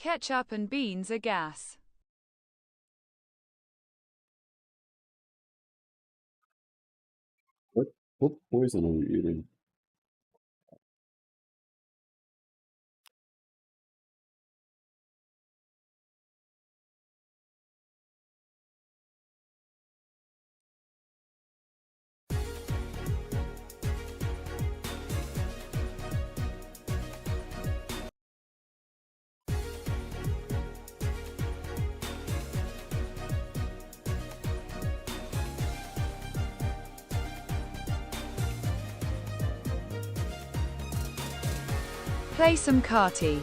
Ketchup and beans are gas. What poison are you eating? Play some karty.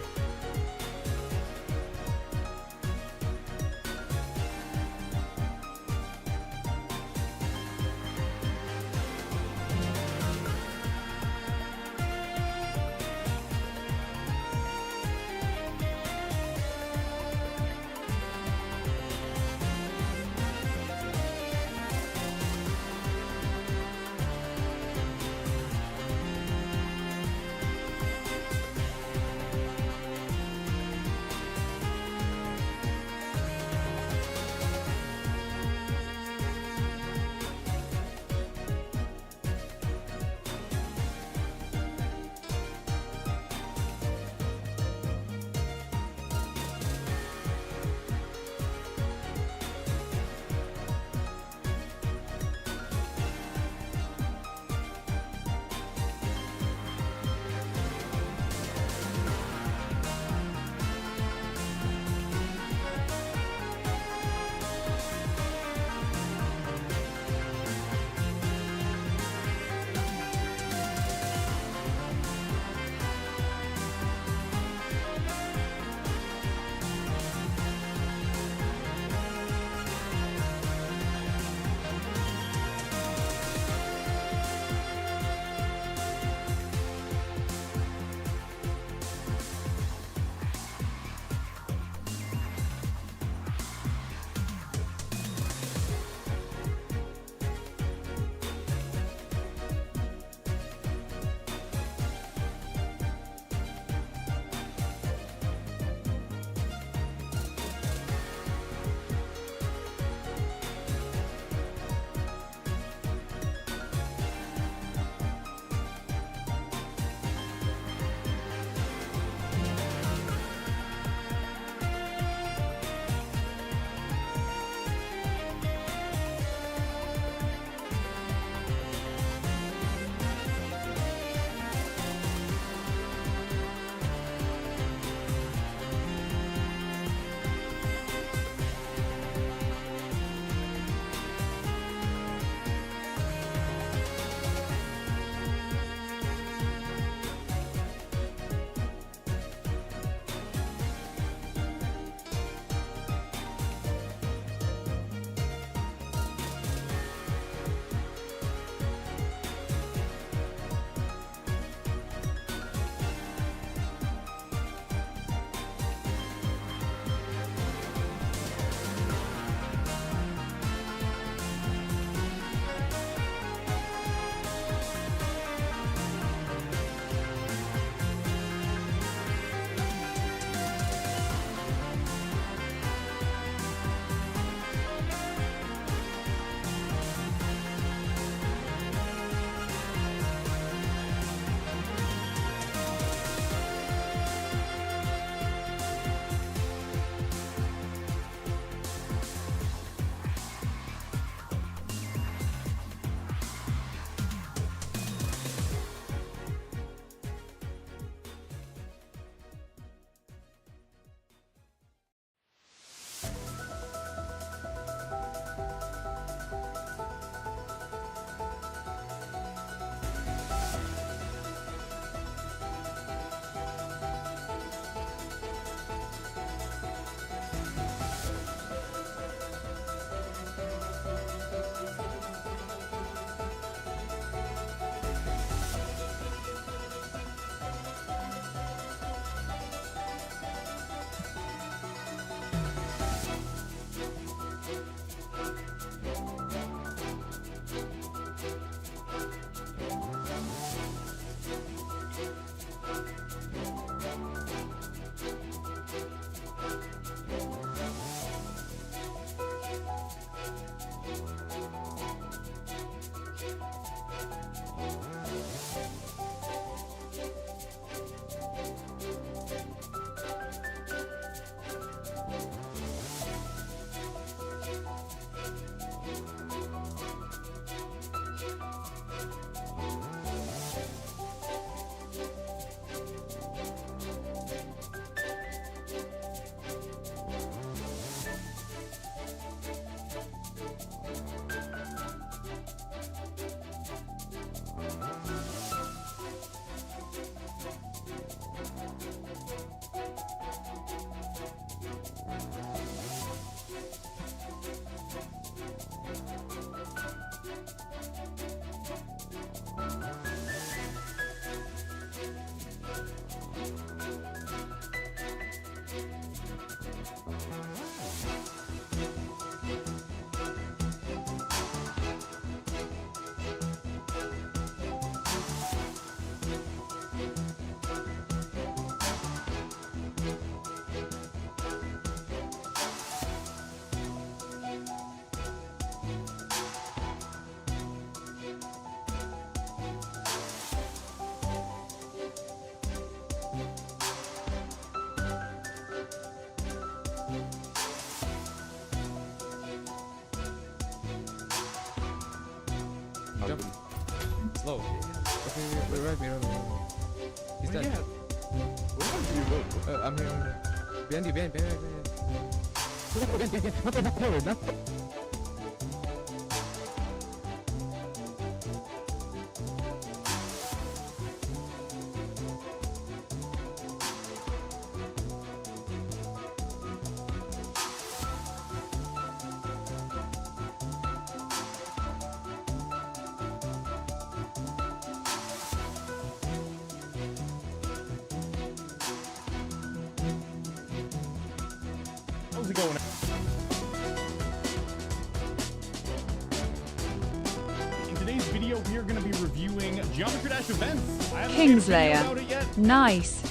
Jump. Slow. Okay, right me. He's dead. Yeah. Where did you go? I'm here. Behind you, behind. How's it going? In today's video, we are going to be reviewing Geometry Dash events. I haven't made a video about it yet. Kingslayer. Nice.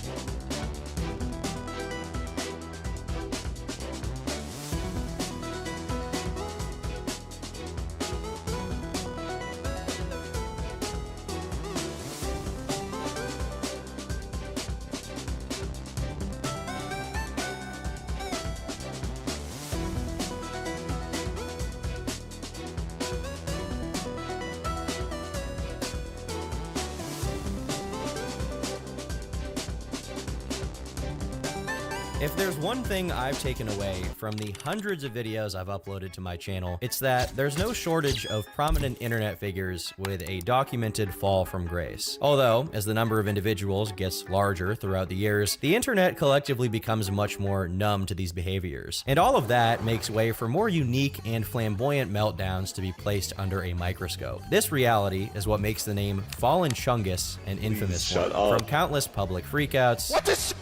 If there's one thing I've taken away from the hundreds of videos I've uploaded to my channel, it's that there's no shortage of prominent internet figures with a documented fall from grace. Although, as the number of individuals gets larger throughout the years, the internet collectively becomes much more numb to these behaviors. And all of that makes way for more unique and flamboyant meltdowns to be placed under a microscope. This reality is what makes the name Fallen Chungus an infamous one. From countless public freakouts, What does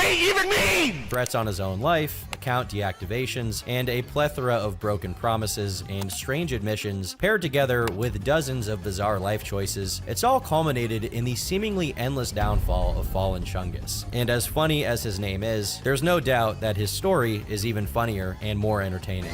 even mean? threats on his own life, account deactivations, and a plethora of broken promises and strange admissions paired together with dozens of bizarre life choices, it's all culminated in the seemingly endless downfall of Fallen Chungus. And as funny as his name is, there's no doubt that his story is even funnier and more entertaining.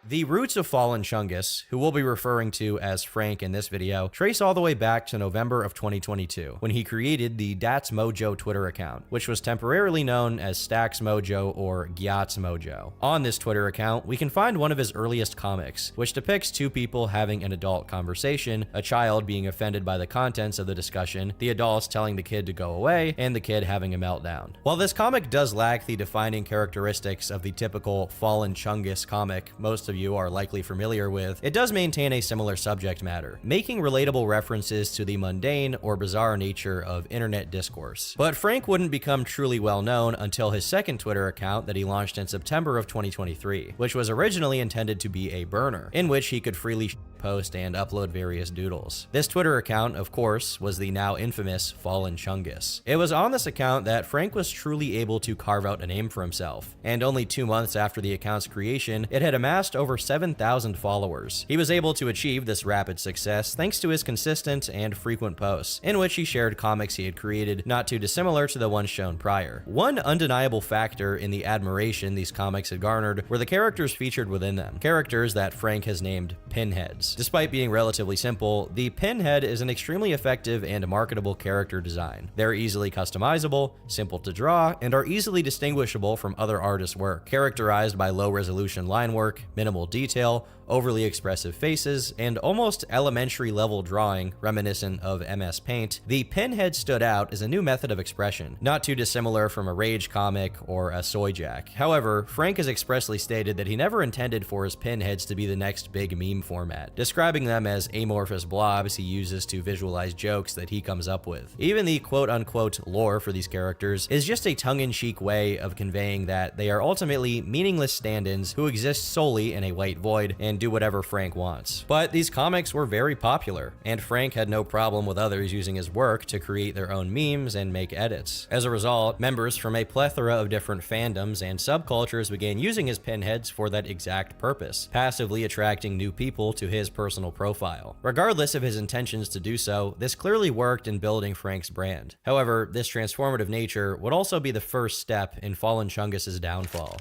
The roots of Fallen Chungus, who we'll be referring to as Frank in this video, trace all the way back to November of 2022, when he created the That's Mojo Twitter account, which was temporarily known as Stacks Mojo or Gyat's Mojo. On this Twitter account, we can find one of his earliest comics, which depicts two people having an adult conversation, a child being offended by the contents of the discussion, the adults telling the kid to go away, and the kid having a meltdown. While this comic does lack the defining characteristics of the typical Fallen Chungus comic most of you are likely familiar with, it does maintain a similar subject matter, making relatable references to the mundane or bizarre nature of internet discourse. But Frank wouldn't become truly well known until his second Twitter account that he launched in September of 2023, which was originally intended to be a burner, in which he could freely post and upload various doodles. This Twitter account, of course, was the now infamous Fallen Chungus. It was on this account that Frank was truly able to carve out a name for himself, and only 2 months after the account's creation, it had amassed over 7,000 followers. He was able to achieve this rapid success thanks to his consistent and frequent posts, in which he shared comics he had created, not too dissimilar to the ones shown prior. One undeniable factor in the admiration these comics had garnered were the characters featured within them, characters that Frank has named Pinheads. Despite being relatively simple, the Pinhead is an extremely effective and marketable character design. They're easily customizable, simple to draw, and are easily distinguishable from other artists' work. Characterized by low-resolution line work, minimal detail, overly expressive faces, and almost elementary level drawing reminiscent of MS Paint, the Pinhead stood out as a new method of expression, not too dissimilar from a Rage comic or a Soy Jack. However, Frank has expressly stated that he never intended for his Pinheads to be the next big meme format, describing them as amorphous blobs he uses to visualize jokes that he comes up with. Even the quote-unquote lore for these characters is just a tongue-in-cheek way of conveying that they are ultimately meaningless stand-ins who exist solely in a white void and do whatever Frank wants. But these comics were very popular, and Frank had no problem with others using his work to create their own memes and make edits. As a result, members from a plethora of different fandoms and subcultures began using his Pinheads for that exact purpose, passively attracting new people to his personal profile. Regardless of his intentions to do so, this clearly worked in building Frank's brand. However, this transformative nature would also be the first step in Fallen Chungus's downfall.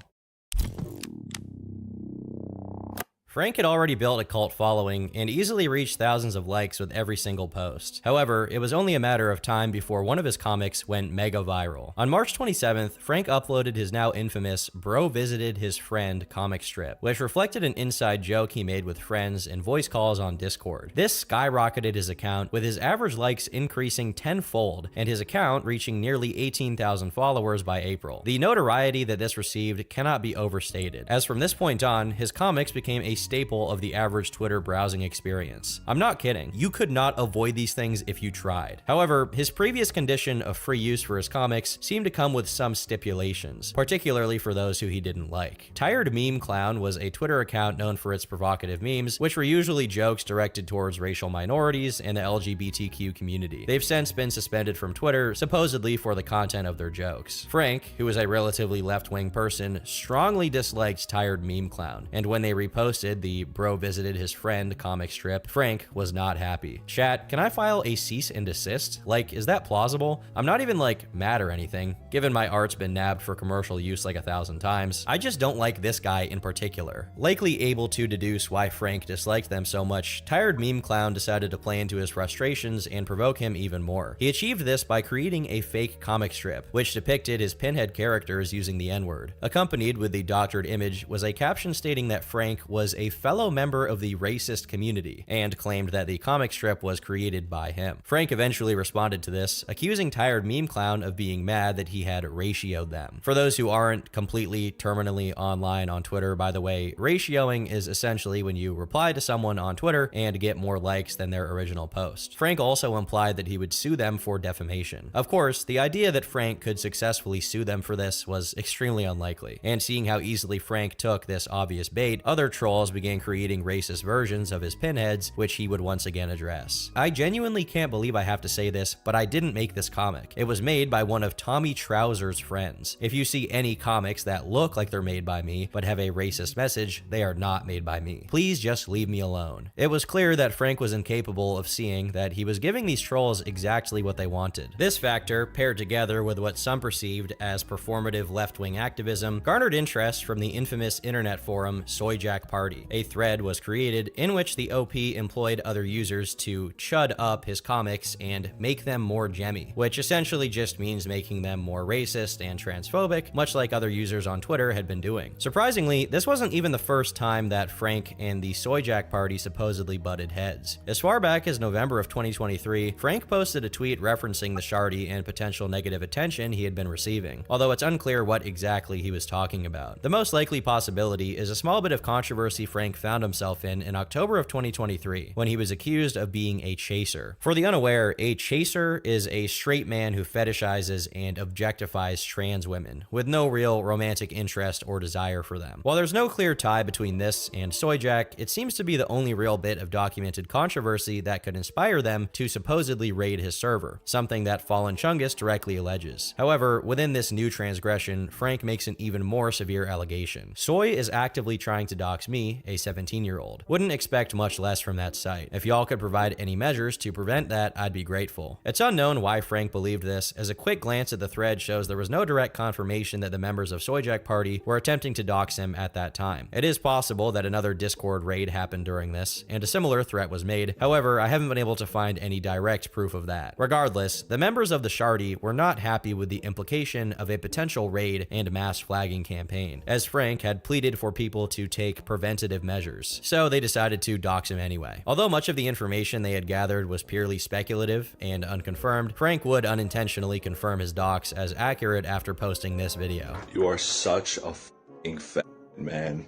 Frank had already built a cult following and easily reached thousands of likes with every single post. However, it was only a matter of time before one of his comics went mega viral. On March 27th, Frank uploaded his now infamous Bro Visited His Friend comic strip, which reflected an inside joke he made with friends and voice calls on Discord. This skyrocketed his account, with his average likes increasing tenfold and his account reaching nearly 18,000 followers by April. The notoriety that this received cannot be overstated, as from this point on, his comics became a staple of the average Twitter browsing experience. I'm not kidding, you could not avoid these things if you tried. However, his previous condition of free use for his comics seemed to come with some stipulations, particularly for those who he didn't like. Tired Meme Clown was a Twitter account known for its provocative memes, which were usually jokes directed towards racial minorities and the LGBTQ community. They've since been suspended from Twitter, supposedly for the content of their jokes. Frank, who is a relatively left-wing person, strongly disliked Tired Meme Clown, and when they reposted the Bro Visited His Friend comic strip, Frank was not happy. Chat, can I file a cease and desist? Like, is that plausible? I'm not even like mad or anything, given my art's been nabbed for commercial use like 1,000 times. I just don't like this guy in particular. Likely able to deduce why Frank disliked them so much, Tired Meme Clown decided to play into his frustrations and provoke him even more. He achieved this by creating a fake comic strip, which depicted his Pinhead characters using the N-word. Accompanied with the doctored image was a caption stating that Frank was a fellow member of the racist community, and claimed that the comic strip was created by him. Frank eventually responded to this, accusing Tired Meme Clown of being mad that he had ratioed them. For those who aren't completely terminally online on Twitter, by the way, ratioing is essentially when you reply to someone on Twitter and get more likes than their original post. Frank also implied that he would sue them for defamation. Of course, the idea that Frank could successfully sue them for this was extremely unlikely, and seeing how easily Frank took this obvious bait, other trolls began creating racist versions of his pinheads, which he would once again address. I genuinely can't believe I have to say this, but I didn't make this comic. It was made by one of Tommy Trouser's friends. If you see any comics that look like they're made by me, but have a racist message, they are not made by me. Please just leave me alone. It was clear that Frank was incapable of seeing that he was giving these trolls exactly what they wanted. This factor, paired together with what some perceived as performative left-wing activism, garnered interest from the infamous internet forum Soyjack Party. A thread was created in which the OP employed other users to chud up his comics and make them more gemmy, which essentially just means making them more racist and transphobic, much like other users on Twitter had been doing. Surprisingly, this wasn't even the first time that Frank and the Soyjack Party supposedly butted heads. As far back as November of 2023, Frank posted a tweet referencing the Shardy and potential negative attention he had been receiving, although it's unclear what exactly he was talking about. The most likely possibility is a small bit of controversy Frank found himself in October of 2023, when he was accused of being a chaser. For the unaware, a chaser is a straight man who fetishizes and objectifies trans women, with no real romantic interest or desire for them. While there's no clear tie between this and Soyjack, it seems to be the only real bit of documented controversy that could inspire them to supposedly raid his server, something that Fallen Chungus directly alleges. However, within this new transgression, Frank makes an even more severe allegation. Soy is actively trying to dox me, a 17-year-old. Wouldn't expect much less from that site. If y'all could provide any measures to prevent that, I'd be grateful. It's unknown why Frank believed this, as a quick glance at the thread shows there was no direct confirmation that the members of Soyjack Party were attempting to dox him at that time. It is possible that another Discord raid happened during this, and a similar threat was made. However, I haven't been able to find any direct proof of that. Regardless, the members of the Shardy were not happy with the implication of a potential raid and mass flagging campaign, as Frank had pleaded for people to take preventative measures, so they decided to dox him anyway. Although much of the information they had gathered was purely speculative and unconfirmed, Frank would unintentionally confirm his dox as accurate after posting this video. You are such a f***ing fat man.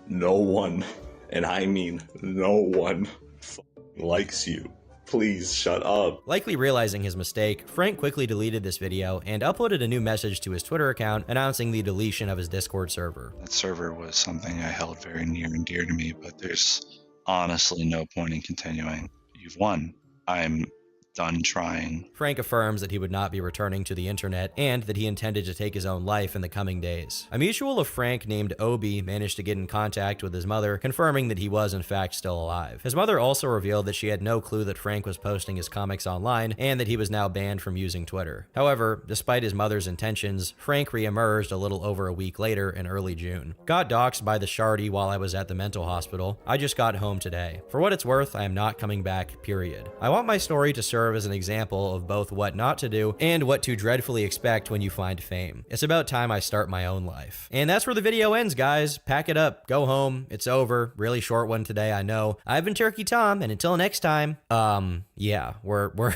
No one, and I mean no one, likes you. Please shut up. Likely realizing his mistake, Frank quickly deleted this video and uploaded a new message to his Twitter account announcing the deletion of his Discord server. That server was something I held very near and dear to me, but there's honestly no point in continuing. You've won. I'm done trying. Frank affirms that he would not be returning to the internet and that he intended to take his own life in the coming days. A mutual of Frank named Obi managed to get in contact with his mother, confirming that he was in fact still alive. His mother also revealed that she had no clue that Frank was posting his comics online and that he was now banned from using Twitter. However, despite his mother's intentions, Frank re-emerged a little over a week later in early June. Got doxxed by the Shardy while I was at the mental hospital. I just got home today. For what it's worth, I am not coming back, period. I want my story to serve as an example of both what not to do and what to dreadfully expect when you find fame. It's about time I start my own life. And that's where the video ends, guys. Pack it up, go home, it's over. Really short one today, I know. I've been Turkey Tom, and until next time, yeah, we're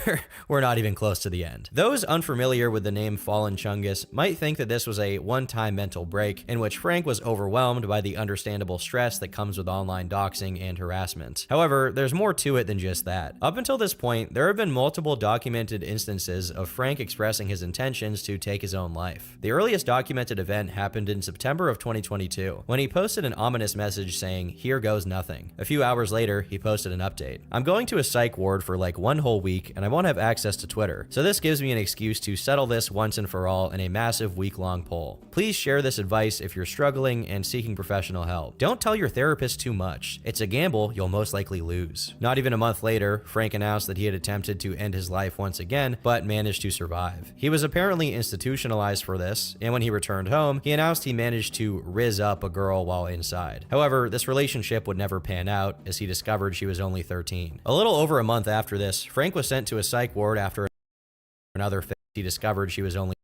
not even close to the end. Those unfamiliar with the name Fallen Chungus might think that this was a one-time mental break in which Frank was overwhelmed by the understandable stress that comes with online doxing and harassment. However, there's more to it than just that. Up until this point, there have been multiple documented instances of Frank expressing his intentions to take his own life. The earliest documented event happened in September of 2022, when he posted an ominous message saying, "Here goes nothing." A few hours later, he posted an update. "I'm going to a psych ward for like one whole week, and I won't have access to Twitter, so this gives me an excuse to settle this once and for all in a massive week-long poll. Please share this advice if you're struggling and seeking professional help. Don't tell your therapist too much. It's a gamble you'll most likely lose." Not even a month later, Frank announced that he had attempted to end his life once again, but managed to survive. He was apparently institutionalized for this, and when he returned home, he announced he managed to rizz up a girl while inside. However, this relationship would never pan out, as he discovered she was only 13. A little over a month after this, Frank was sent to a psych ward after another fit. He discovered she was only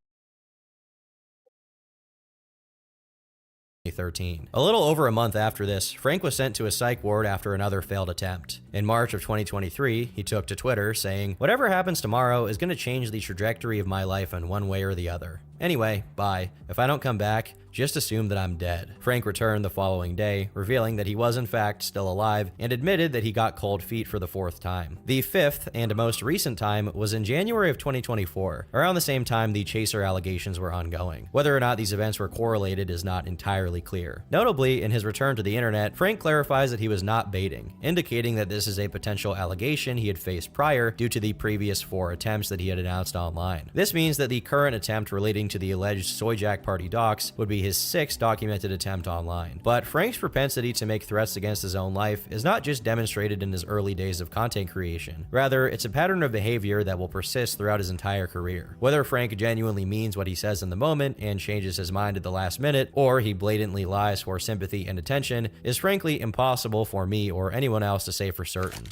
13. A little over a month after this, Frank was sent to a psych ward after another failed attempt. In March of 2023, he took to Twitter saying, "Whatever happens tomorrow is going to change the trajectory of my life in one way or the other. Anyway, bye. If I don't come back, just assume that I'm dead." Frank returned the following day, revealing that he was in fact still alive, and admitted that he got cold feet for the 4th time. The 5th and most recent time was in January of 2024, around the same time the Chaser allegations were ongoing. Whether or not these events were correlated is not entirely clear. Notably, in his return to the internet, Frank clarifies that he was not baiting, indicating that this is a potential allegation he had faced prior due to the previous 4 attempts that he had announced online. This means that the current attempt relating to the alleged Soyjack Party dox would be his 6th documented attempt online. But Frank's propensity to make threats against his own life is not just demonstrated in his early days of content creation. Rather, it's a pattern of behavior that will persist throughout his entire career. Whether Frank genuinely means what he says in the moment and changes his mind at the last minute, or he blatantly lies for sympathy and attention, is frankly impossible for me or anyone else to say for certain.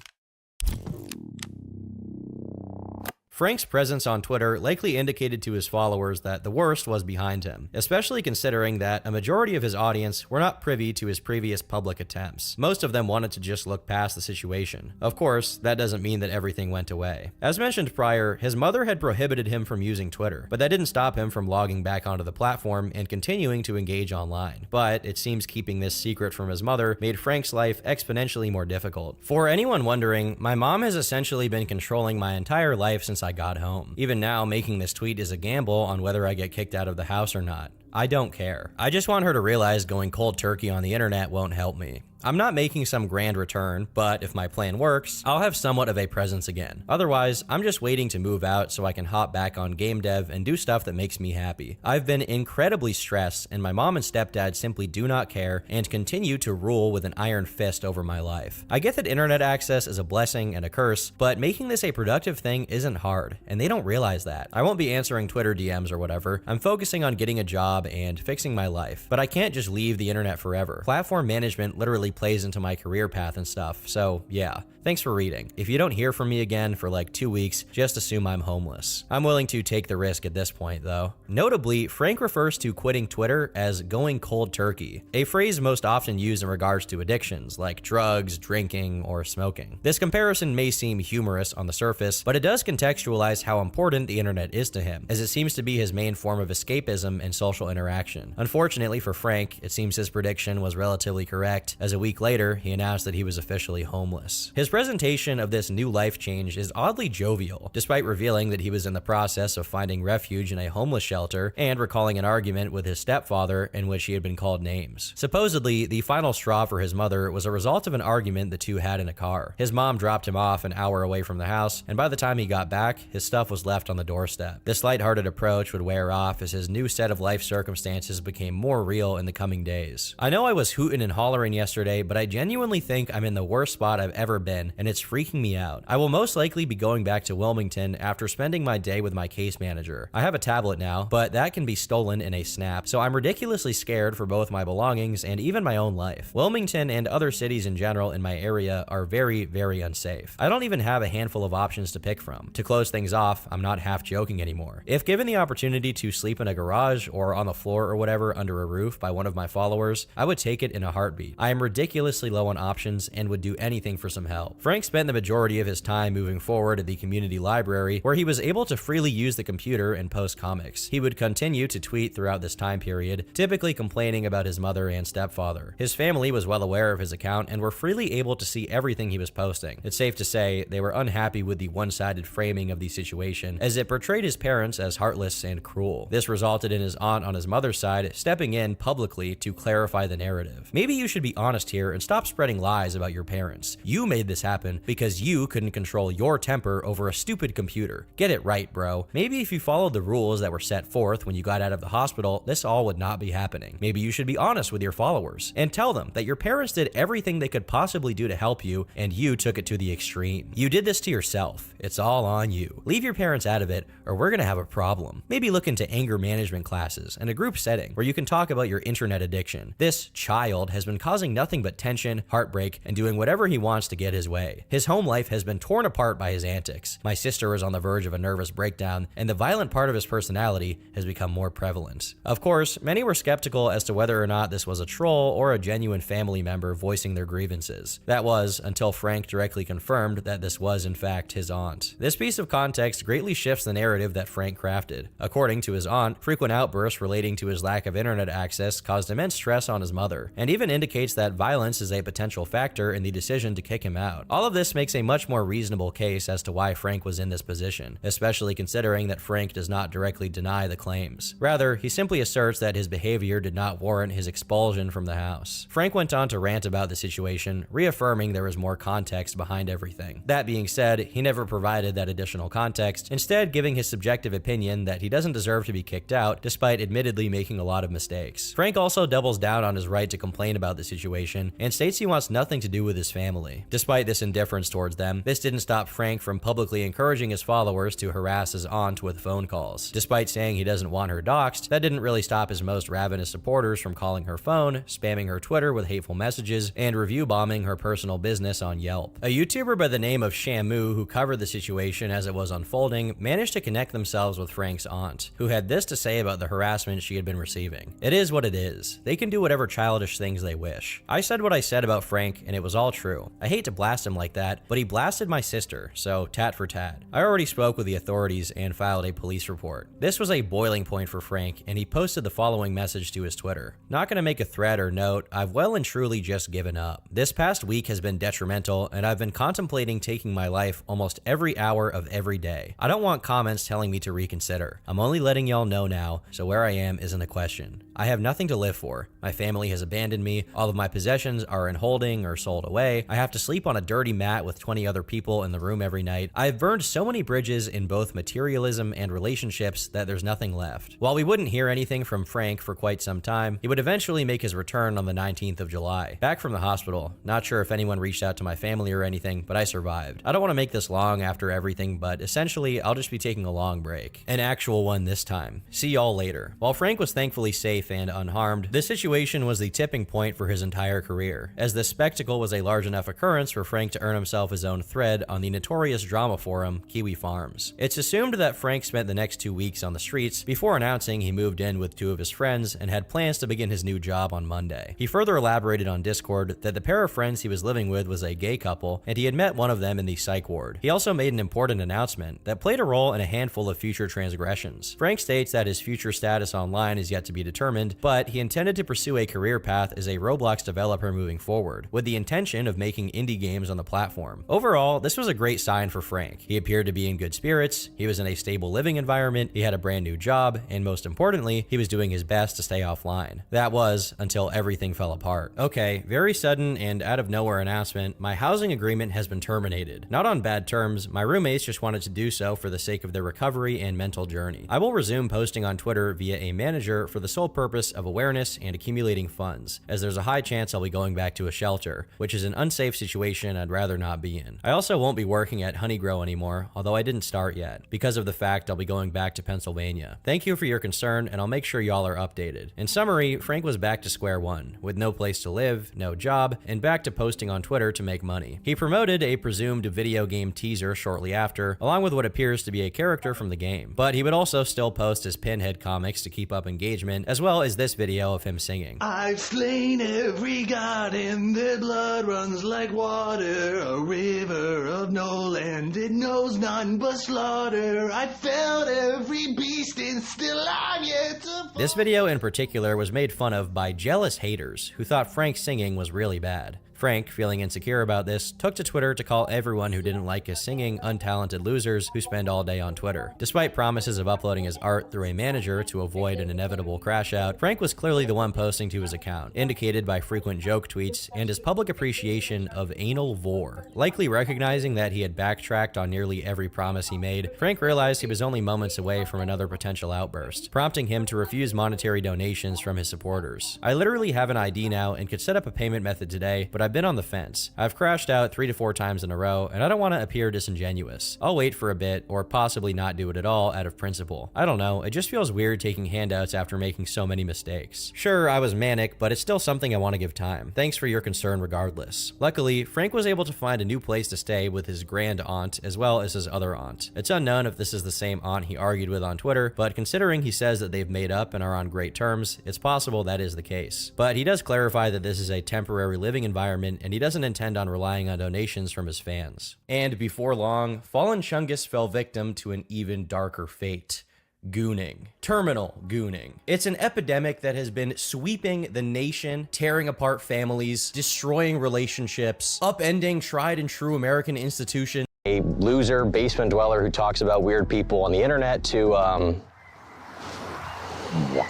Frank's presence on Twitter likely indicated to his followers that the worst was behind him, especially considering that a majority of his audience were not privy to his previous public attempts. Most of them wanted to just look past the situation. Of course, that doesn't mean that everything went away. As mentioned prior, his mother had prohibited him from using Twitter, but that didn't stop him from logging back onto the platform and continuing to engage online. But it seems keeping this secret from his mother made Frank's life exponentially more difficult. For anyone wondering, my mom has essentially been controlling my entire life since I got home. Even now, making this tweet is a gamble on whether I get kicked out of the house or not. I don't care. I just want her to realize going cold turkey on the internet won't help me. I'm not making some grand return, but if my plan works, I'll have somewhat of a presence again. Otherwise, I'm just waiting to move out so I can hop back on game dev and do stuff that makes me happy. I've been incredibly stressed, and my mom and stepdad simply do not care and continue to rule with an iron fist over my life. I get that internet access is a blessing and a curse, but making this a productive thing isn't hard, and they don't realize that. I won't be answering Twitter DMs or whatever. I'm focusing on getting a job and fixing my life, but I can't just leave the internet forever. Platform management literally plays into my career path and stuff, so yeah. Thanks for reading. If you don't hear from me again for like 2 weeks, just assume I'm homeless. I'm willing to take the risk at this point, though. Notably, Frank refers to quitting Twitter as going cold turkey, a phrase most often used in regards to addictions like drugs, drinking, or smoking. This comparison may seem humorous on the surface, but it does contextualize how important the internet is to him, as it seems to be his main form of escapism and social interaction. Unfortunately for Frank, it seems his prediction was relatively correct, as a week later, he announced that he was officially homeless. His presentation of this new life change is oddly jovial, despite revealing that he was in the process of finding refuge in a homeless shelter and recalling an argument with his stepfather in which he had been called names. Supposedly, the final straw for his mother was a result of an argument the two had in a car. His mom dropped him off an hour away from the house, and by the time he got back, his stuff was left on the doorstep. This lighthearted approach would wear off as his new set of life circumstances became more real in the coming days. I know I was hooting and hollering yesterday, but I genuinely think I'm in the worst spot I've ever been, and it's freaking me out. I will most likely be going back to Wilmington after spending my day with my case manager. I have a tablet now, but that can be stolen in a snap, so I'm ridiculously scared for both my belongings and even my own life. Wilmington and other cities in general in my area are very, very unsafe. I don't even have a handful of options to pick from. To close things off, I'm not half joking anymore. If given the opportunity to sleep in a garage or on the floor or whatever under a roof by one of my followers, I would take it in a heartbeat. I am ridiculously low on options and would do anything for some help. Frank spent the majority of his time moving forward at the community library, where he was able to freely use the computer and post comics. He would continue to tweet throughout this time period, typically complaining about his mother and stepfather. His family was well aware of his account and were freely able to see everything he was posting. It's safe to say they were unhappy with the one-sided framing of the situation, as it portrayed his parents as heartless and cruel. This resulted in his aunt on his mother's side stepping in publicly to clarify the narrative. Maybe you should be honest here and stop spreading lies about your parents. You made this happen because you couldn't control your temper over a stupid computer. Get it right, bro. Maybe if you followed the rules that were set forth when you got out of the hospital, this all would not be happening. Maybe you should be honest with your followers and tell them that your parents did everything they could possibly do to help you, and you took it to the extreme. You did this to yourself. It's all on you. Leave your parents out of it, or we're gonna have a problem. Maybe look into anger management classes and a group setting where you can talk about your internet addiction. This child has been causing nothing but tension, heartbreak, and doing whatever he wants to get his way. His home life has been torn apart by his antics. My sister is on the verge of a nervous breakdown, and the violent part of his personality has become more prevalent. Of course, many were skeptical as to whether or not this was a troll or a genuine family member voicing their grievances. That was until Frank directly confirmed that this was in fact his aunt. This piece of context greatly shifts the narrative that Frank crafted. According to his aunt, frequent outbursts relating to his lack of internet access caused immense stress on his mother, and even indicates that violence is a potential factor in the decision to kick him out. All of this makes a much more reasonable case as to why Frank was in this position, especially considering that Frank does not directly deny the claims. Rather, he simply asserts that his behavior did not warrant his expulsion from the house. Frank went on to rant about the situation, reaffirming there was more context behind everything. That being said, he never provided that additional context, instead giving his subjective opinion that he doesn't deserve to be kicked out, despite admittedly making a lot of mistakes. Frank also doubles down on his right to complain about the situation, and states he wants nothing to do with his family. Despite this indifference towards them, this didn't stop Frank from publicly encouraging his followers to harass his aunt with phone calls. Despite saying he doesn't want her doxxed, that didn't really stop his most ravenous supporters from calling her phone, spamming her Twitter with hateful messages, and review bombing her personal business on Yelp. A YouTuber by the name of Shamu, who covered the situation as it was unfolding, managed to connect themselves with Frank's aunt, who had this to say about the harassment she had been receiving. It is what it is. They can do whatever childish things they wish. I said what I said about Frank, and it was all true. I hate to blast him like that, but he blasted my sister, so tat for tat. I already spoke with the authorities and filed a police report. This was a boiling point for Frank, and he posted the following message to his Twitter. Not gonna make a thread or note, I've well and truly just given up. This past week has been detrimental, and I've been contemplating taking my life almost every hour of every day. I don't want comments telling me to reconsider. I'm only letting y'all know now, so where I am isn't a question. I have nothing to live for. My family has abandoned me. All of my possessions are in holding or sold away. I have to sleep on a dirty mat with 20 other people in the room every night. I've burned so many bridges in both materialism and relationships that there's nothing left. While we wouldn't hear anything from Frank for quite some time, he would eventually make his return on the 19th of July. Back from the hospital. Not sure if anyone reached out to my family or anything, but I survived. I don't want to make this long after everything, but essentially, I'll just be taking a long break. An actual one this time. See y'all later. While Frank was thankfully safe and unharmed, this situation was the tipping point for his entire career, as this spectacle was a large enough occurrence for Frank to earn himself his own thread on the notorious drama forum, Kiwi Farms. It's assumed that Frank spent the next 2 weeks on the streets before announcing he moved in with 2 of his friends and had plans to begin his new job on Monday. He further elaborated on Discord that the pair of friends he was living with was a gay couple, and he had met one of them in the psych ward. He also made an important announcement that played a role in a handful of future transgressions. Frank states that his future status online is yet to be determined, but he intended to pursue a career path as a Roblox developer developer moving forward, with the intention of making indie games on the platform. Overall, this was a great sign for Frank. He appeared to be in good spirits, he was in a stable living environment, he had a brand new job, and most importantly, he was doing his best to stay offline. That was until everything fell apart. Okay, very sudden and out of nowhere announcement, my housing agreement has been terminated. Not on bad terms, my roommates just wanted to do so for the sake of their recovery and mental journey. I will resume posting on Twitter via a manager for the sole purpose of awareness and accumulating funds, as there's a high chance I'll be going back to a shelter, which is an unsafe situation I'd rather not be in. I also won't be working at Honeygrow anymore, although I didn't start yet, because of the fact I'll be going back to Pennsylvania. Thank you for your concern, and I'll make sure y'all are updated. In summary, Frank was back to square one, with no place to live, no job, and back to posting on Twitter to make money. He promoted a presumed video game teaser shortly after, along with what appears to be a character from the game. But he would also still post his Pinhead comics to keep up engagement, as well as this video of him singing. I've slain every god and their blood runs like water, a river of no land, it knows none but slaughter. I felt every beast and still I'm yet to... This video in particular was made fun of by jealous haters who thought Frank's singing was really bad. Frank, feeling insecure about this, took to Twitter to call everyone who didn't like his singing untalented losers who spend all day on Twitter. Despite promises of uploading his art through a manager to avoid an inevitable crash out, Frank was clearly the one posting to his account, indicated by frequent joke tweets and his public appreciation of anal vor. Likely recognizing that he had backtracked on nearly every promise he made, Frank realized he was only moments away from another potential outburst, prompting him to refuse monetary donations from his supporters. I literally have an ID now and could set up a payment method today, but I've been on the fence. I've crashed out 3 to 4 times in a row, and I don't want to appear disingenuous. I'll wait for a bit, or possibly not do it at all out of principle. I don't know, it just feels weird taking handouts after making so many mistakes. Sure, I was manic, but it's still something I want to give time. Thanks for your concern regardless. Luckily, Frank was able to find a new place to stay with his grand aunt as well as his other aunt. It's unknown if this is the same aunt he argued with on Twitter, but considering he says that they've made up and are on great terms, it's possible that is the case. But he does clarify that this is a temporary living environment and he doesn't intend on relying on donations from his fans. And before long, Fallen Chungus fell victim to an even darker fate. Gooning. Terminal gooning. It's an epidemic that has been sweeping the nation, tearing apart families, destroying relationships, upending tried and true American institutions. A loser basement dweller who talks about weird people on the internet to,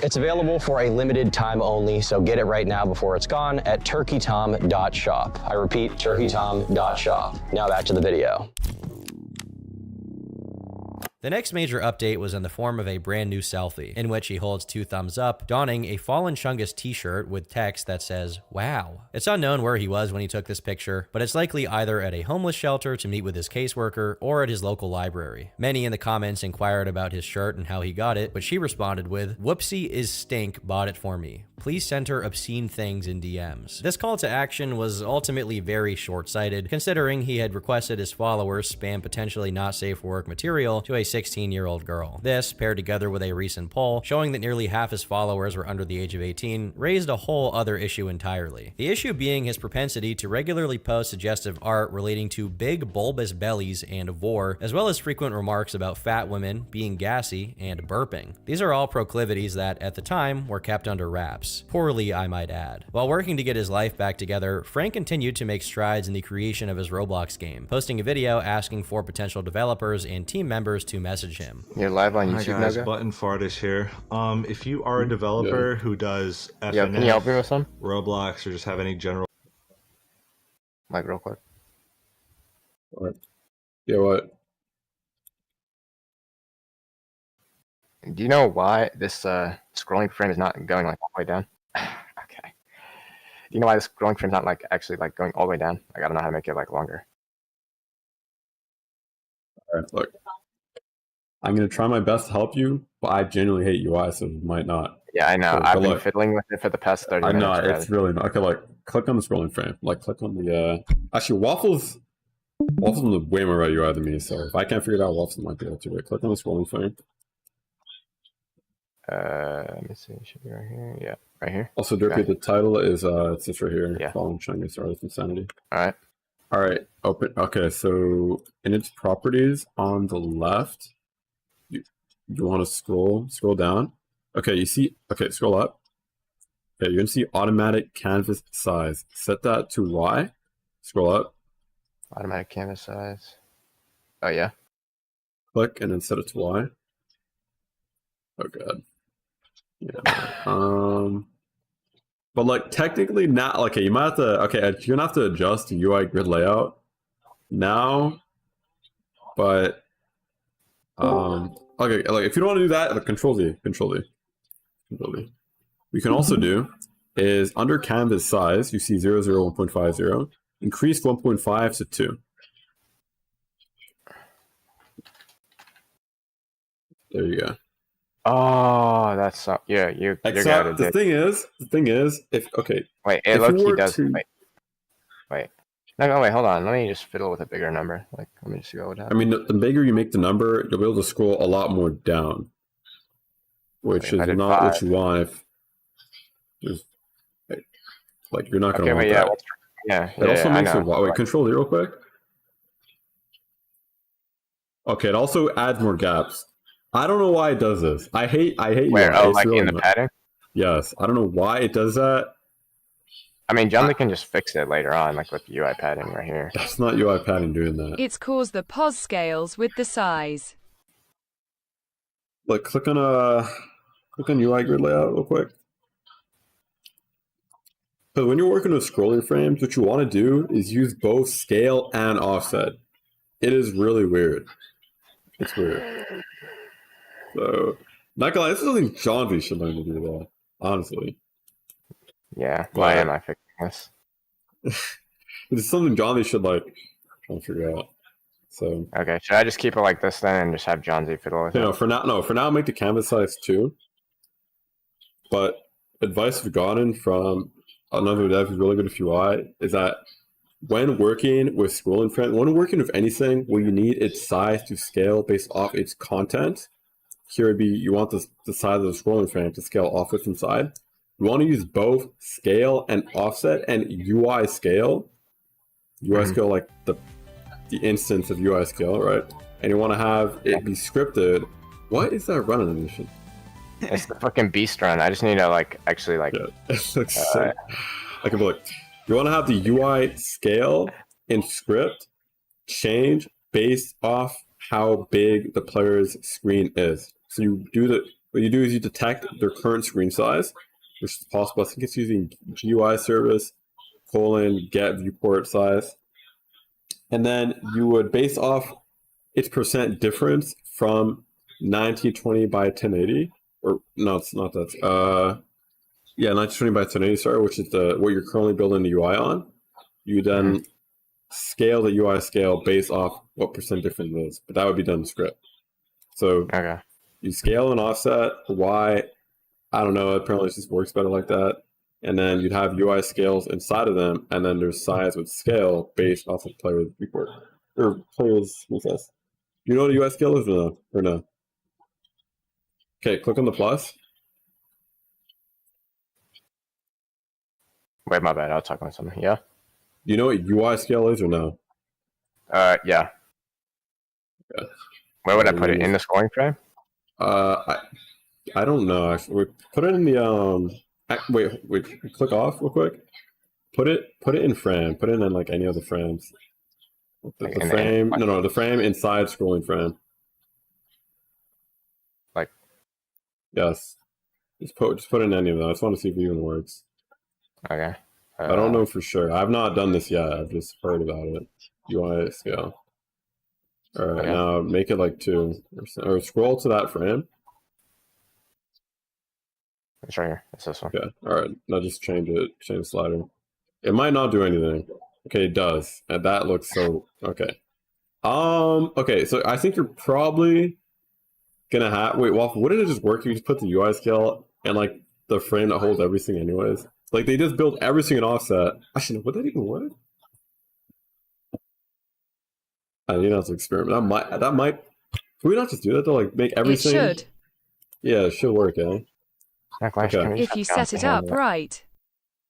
It's available for a limited time only, so get it right now before it's gone at turkeytom.shop. I repeat, turkeytom.shop. Now back to the video. The next major update was in the form of a brand new selfie, in which he holds 2 thumbs up, donning a Fallen Chungus t-shirt with text that says, "Wow." It's unknown where he was when he took this picture, but it's likely either at a homeless shelter to meet with his caseworker or at his local library. Many in the comments inquired about his shirt and how he got it, but she responded with, "Whoopsie is stink, bought it for me. Please send her obscene things in DMs." This call to action was ultimately very short-sighted, considering he had requested his followers spam potentially not safe for work material to a 16-year-old girl. This, paired together with a recent poll showing that nearly half his followers were under the age of 18, raised a whole other issue entirely. The issue being his propensity to regularly post suggestive art relating to big bulbous bellies and vor, as well as frequent remarks about fat women, being gassy, and burping. These are all proclivities that, at the time, were kept under wraps. Poorly, I might add. While working to get his life back together, Frank continued to make strides in the creation of his Roblox game, posting a video asking for potential developers and team members to message him. You're live on YouTube, Hi guys, Noga? Button Fartish here. If you are a developer who does FNF, Yeah, can you help me with some? Roblox, or just have any general... Like, real quick. What? Yeah, what? Do you know why this scrolling frame is not going like all the way down? Okay. Do you know why this scrolling frame is not like actually like going all the way down? Like, I don't know how to make it like longer. Alright, look. I'm gonna try my best to help you, but I genuinely hate UI, so it might not. Yeah, I know. So, I've been look, fiddling with it for the past 30 I minutes. know, already. it's really not. Okay, like, click on the scrolling frame. Like, click on the, Actually, Waffles on way more UI than me, so if I can't figure it out, Waffles might be able to. Wait, click on the scrolling frame. Let me see. It should be right here. Yeah, right here. Also, Derpy, Okay. the title is, it's just right here. Yeah. Fallen Chungus, Art of Insanity. Alright. Alright, open. Okay, so in its properties on the left, you want to scroll down. Okay, you see, okay, scroll up. Okay, you're gonna see automatic canvas size. Set that to Y. Scroll up. Automatic canvas size. Oh yeah. Click and then set it to Y. Oh god. Yeah. But like technically not. Okay, you might have to. Okay, you're gonna have to adjust the UI grid layout now. But okay, like if you don't want to do that, like Control Z. We can also do is under canvas size, you see 0, 0, 1.50, increase 1.5 to 2. There you go. Oh, that's yeah. You got it. The thing is, if okay, wait, it low-key does. Wait. No, wait, hold on. Let me just fiddle with a bigger number. Like, let me just see what would happen. I mean, the bigger you make the number, you'll be able to scroll a lot more down, which is not 5. What you want. If there's like you're not going to want that. Yeah. It also makes it. Wait, Control Z real quick. Okay, it also adds more gaps. I don't know why it does this. I hate Where? UI. Oh, like really in the padding? Yes. I don't know why it does that. I mean, John can just fix it later on, like with the UI padding right here. That's not UI padding doing that. It's caused the pos scales with the size. Look, click on UI grid layout real quick. Because when you're working with scrolling frames, what you want to do is use both scale and offset. It is really weird. It's weird. So, not gonna lie, this is something John V should learn to do, though. Honestly. Yeah, why am I fixing this? It's something John V should like try to figure out. So okay, should I just keep it like this then, and just have John Z fiddle with it? No, for now, make the canvas size 2. But advice we've gotten from another dev who's really good at UI is that when working with scrolling frame, when working with anything where you need its size to scale based off its content, here would be you want the size of the scrolling frame to scale off its inside. You want to use both scale and offset and UI scale. UI scale like the instance of UI scale, right? And you want to have it be scripted. What is that run animation? It's the fucking beast run. I just need to like actually like. Yeah, it looks sick. I can be like, you want to have the UI scale in script change based off how big the player's screen is. So what you do is you detect their current screen size, which is possible. I think it's using GUI service get viewport size. And then you would base off its percent difference from 1920 by 1080. Or no, it's not that. Yeah, 1920 by 1080, sorry, which is what you're currently building the UI on. You then scale the UI scale based off what percent difference it is. But that would be done in script. So you scale and offset Y. I don't know, apparently it just works better like that. And then you'd have UI scales inside of them, and then there's size with scale based off of player's viewport. Or player's size. Do you know what a UI scale is or no? Okay, click on the plus. Wait, my bad. I was talking about something. Yeah? Do you know what UI scale is or no? Yeah. Okay. Where would I put it? In the scrolling frame? I don't know, actually. Put it in the wait, click off real quick. Put it in frame. Put it in like any of the frames. The frame the frame inside scrolling frame. Like yes. Just put in any of them. I just want to see if it even works. Okay. I don't know for sure. I've not done this yet. I've just heard about it. UI scale. Alright, now make it like 2. Or scroll to that frame. It's right here. It's this one. Okay. Alright. Now just change it. Change the slider. It might not do anything. Okay, it does. And that looks so okay. Okay, so I think you're probably gonna have Waffle, wouldn't it just work if you just put the UI scale and like the frame that holds everything anyways? Like they just build everything in offset. Actually, would that even work? You know, it's an experiment. That might. Can we not just do that though? Like make everything. It should. Yeah, it should work. Yeah. Okay. If you set it up right.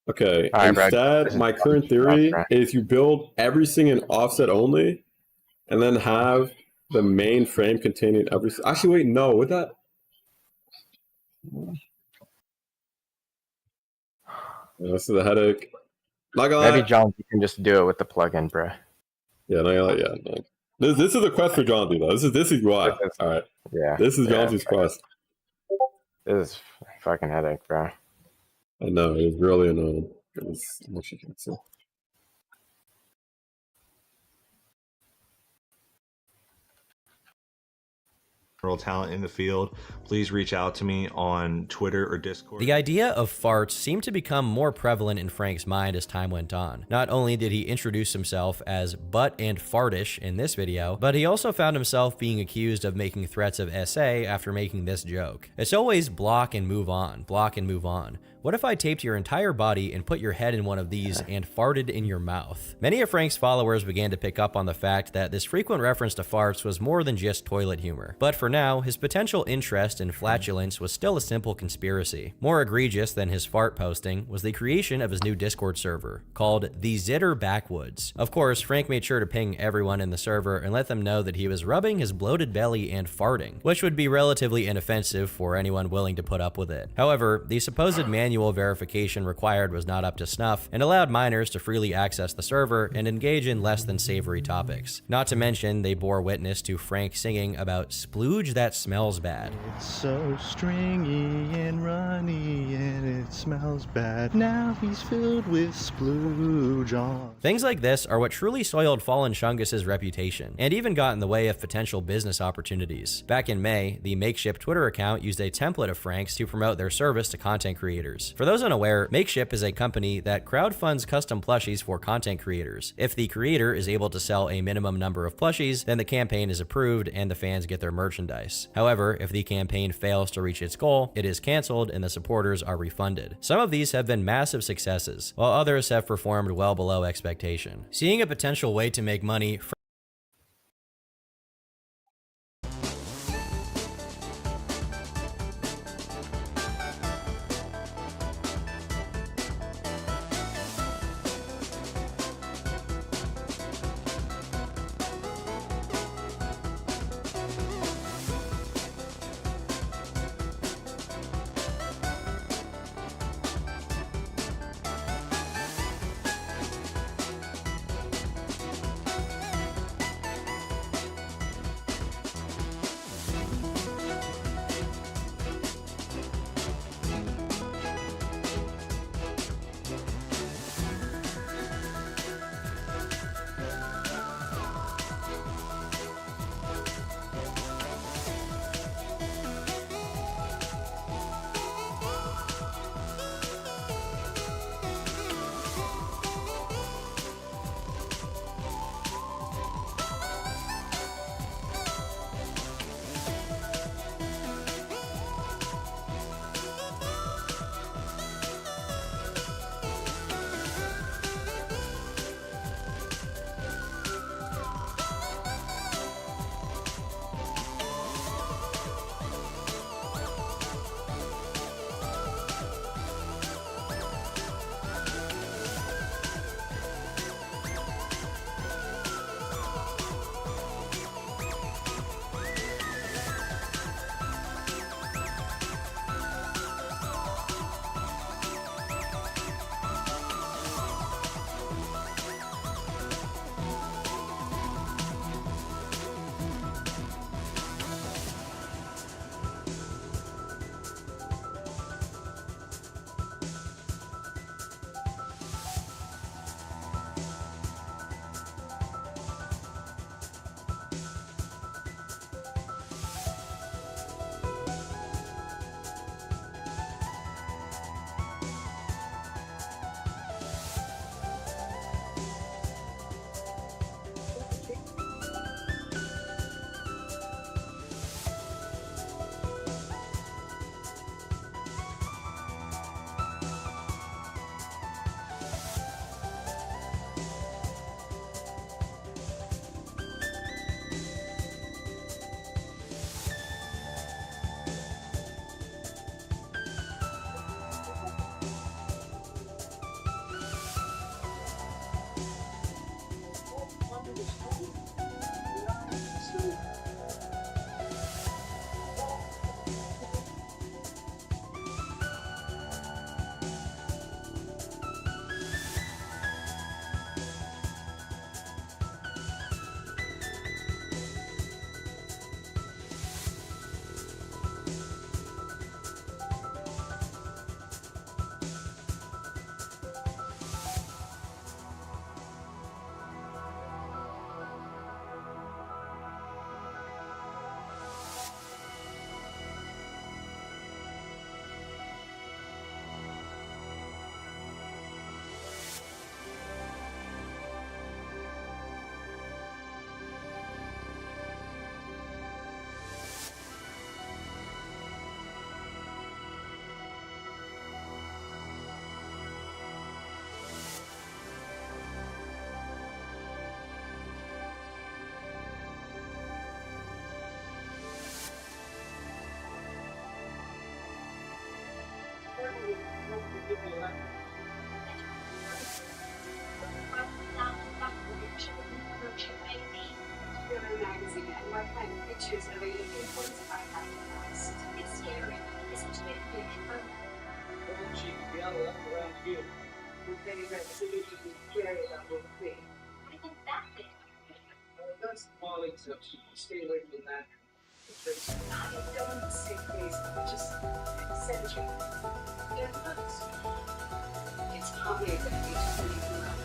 Okay. Instead, my current theory is you build everything in offset only, and then have the main frame containing everything. Actually, wait, no. Would that? This is a headache. Not gonna Maybe lie. John, you can just do it with the plugin, bro. Yeah, not gonna lie. Yeah, no. This is a quest for John though. This is why. All right. Yeah. This is John's quest. This is a fucking headache, bro. I know it is really annoying. It's what you can see. Talent in the field, please reach out to me on Twitter or Discord. The idea of farts seemed to become more prevalent in Frank's mind as time went on. Not only did he introduce himself as butt and fartish in this video, but he also found himself being accused of making threats of SA after making this joke. It's always block and move on, block and move on. What if I taped your entire body and put your head in one of these and farted in your mouth? Many of Frank's followers began to pick up on the fact that this frequent reference to farts was more than just toilet humor. But for now, his potential interest in flatulence was still a simple conspiracy. More egregious than his fart posting was the creation of his new Discord server, called the Zitter Backwoods. Of course, Frank made sure to ping everyone in the server and let them know that he was rubbing his bloated belly and farting, which would be relatively inoffensive for anyone willing to put up with it. However, the supposed manual verification required was not up to snuff and allowed minors to freely access the server and engage in less than savory topics. Not to mention, they bore witness to Frank singing about splooge that smells bad. It's so stringy and runny and it smells bad. Now he's filled with splooge on. Things like this are what truly soiled Fallen Shungus's reputation, and even got in the way of potential business opportunities. Back in May, the Makeship Twitter account used a template of Frank's to promote their service to content creators. For those unaware, Makeship is a company that crowdfunds custom plushies for content creators. If the creator is able to sell a minimum number of plushies, then the campaign is approved and the fans get their merchandise. However, if the campaign fails to reach its goal, it is canceled and the supporters are refunded. Some of these have been massive successes, while others have performed well below expectation. Seeing a potential way to make money Pictures of a looking for it's scary. It's a bit big. She can be all up around here. We're getting ready to carry that little thing. What do you think that thing? That's Molly, so she can stay away from that. I don't want to say please, just send you. It's probably a good idea to leave you around.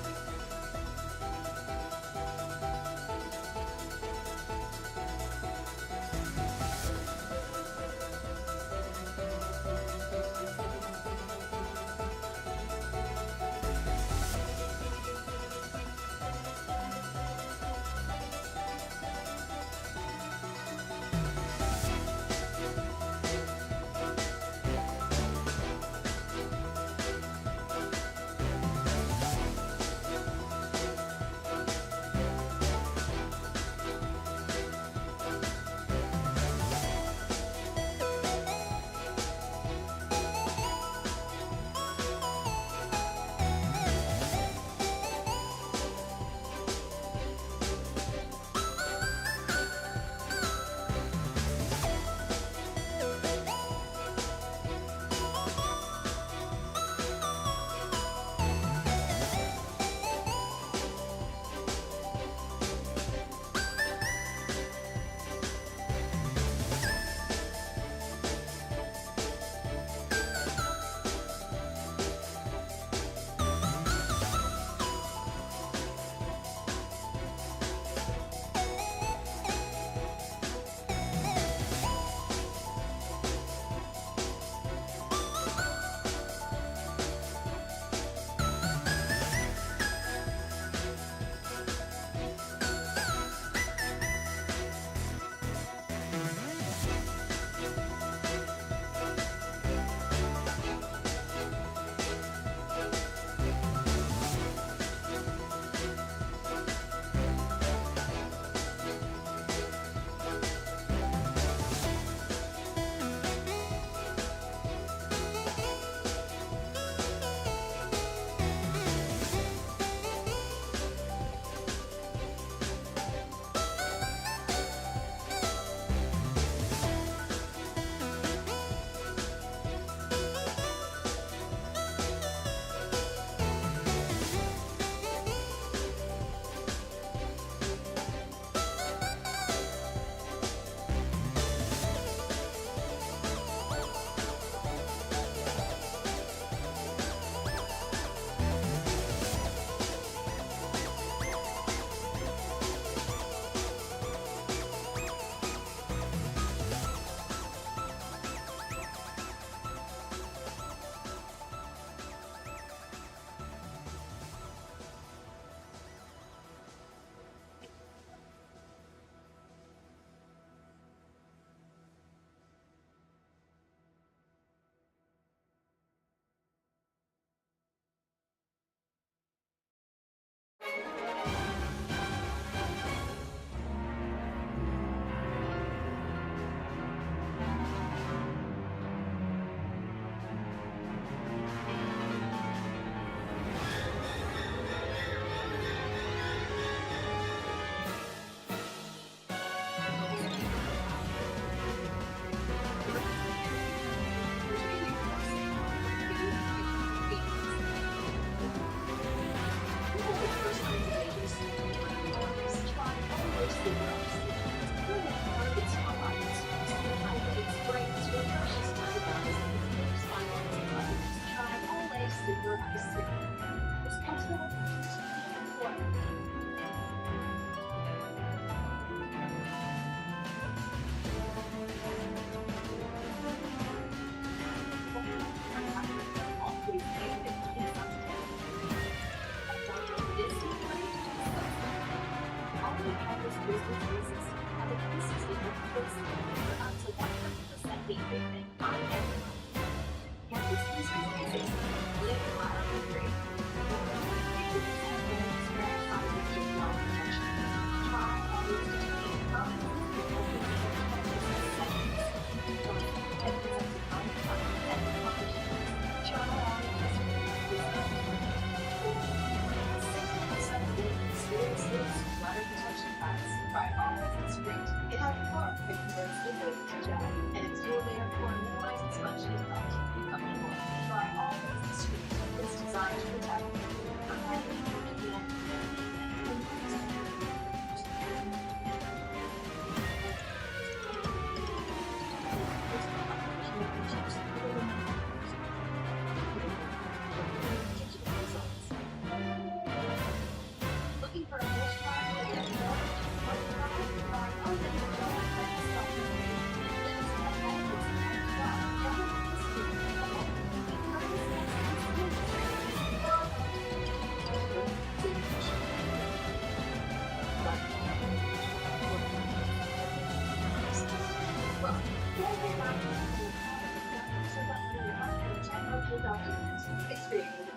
so that we can check out your documents. Experience.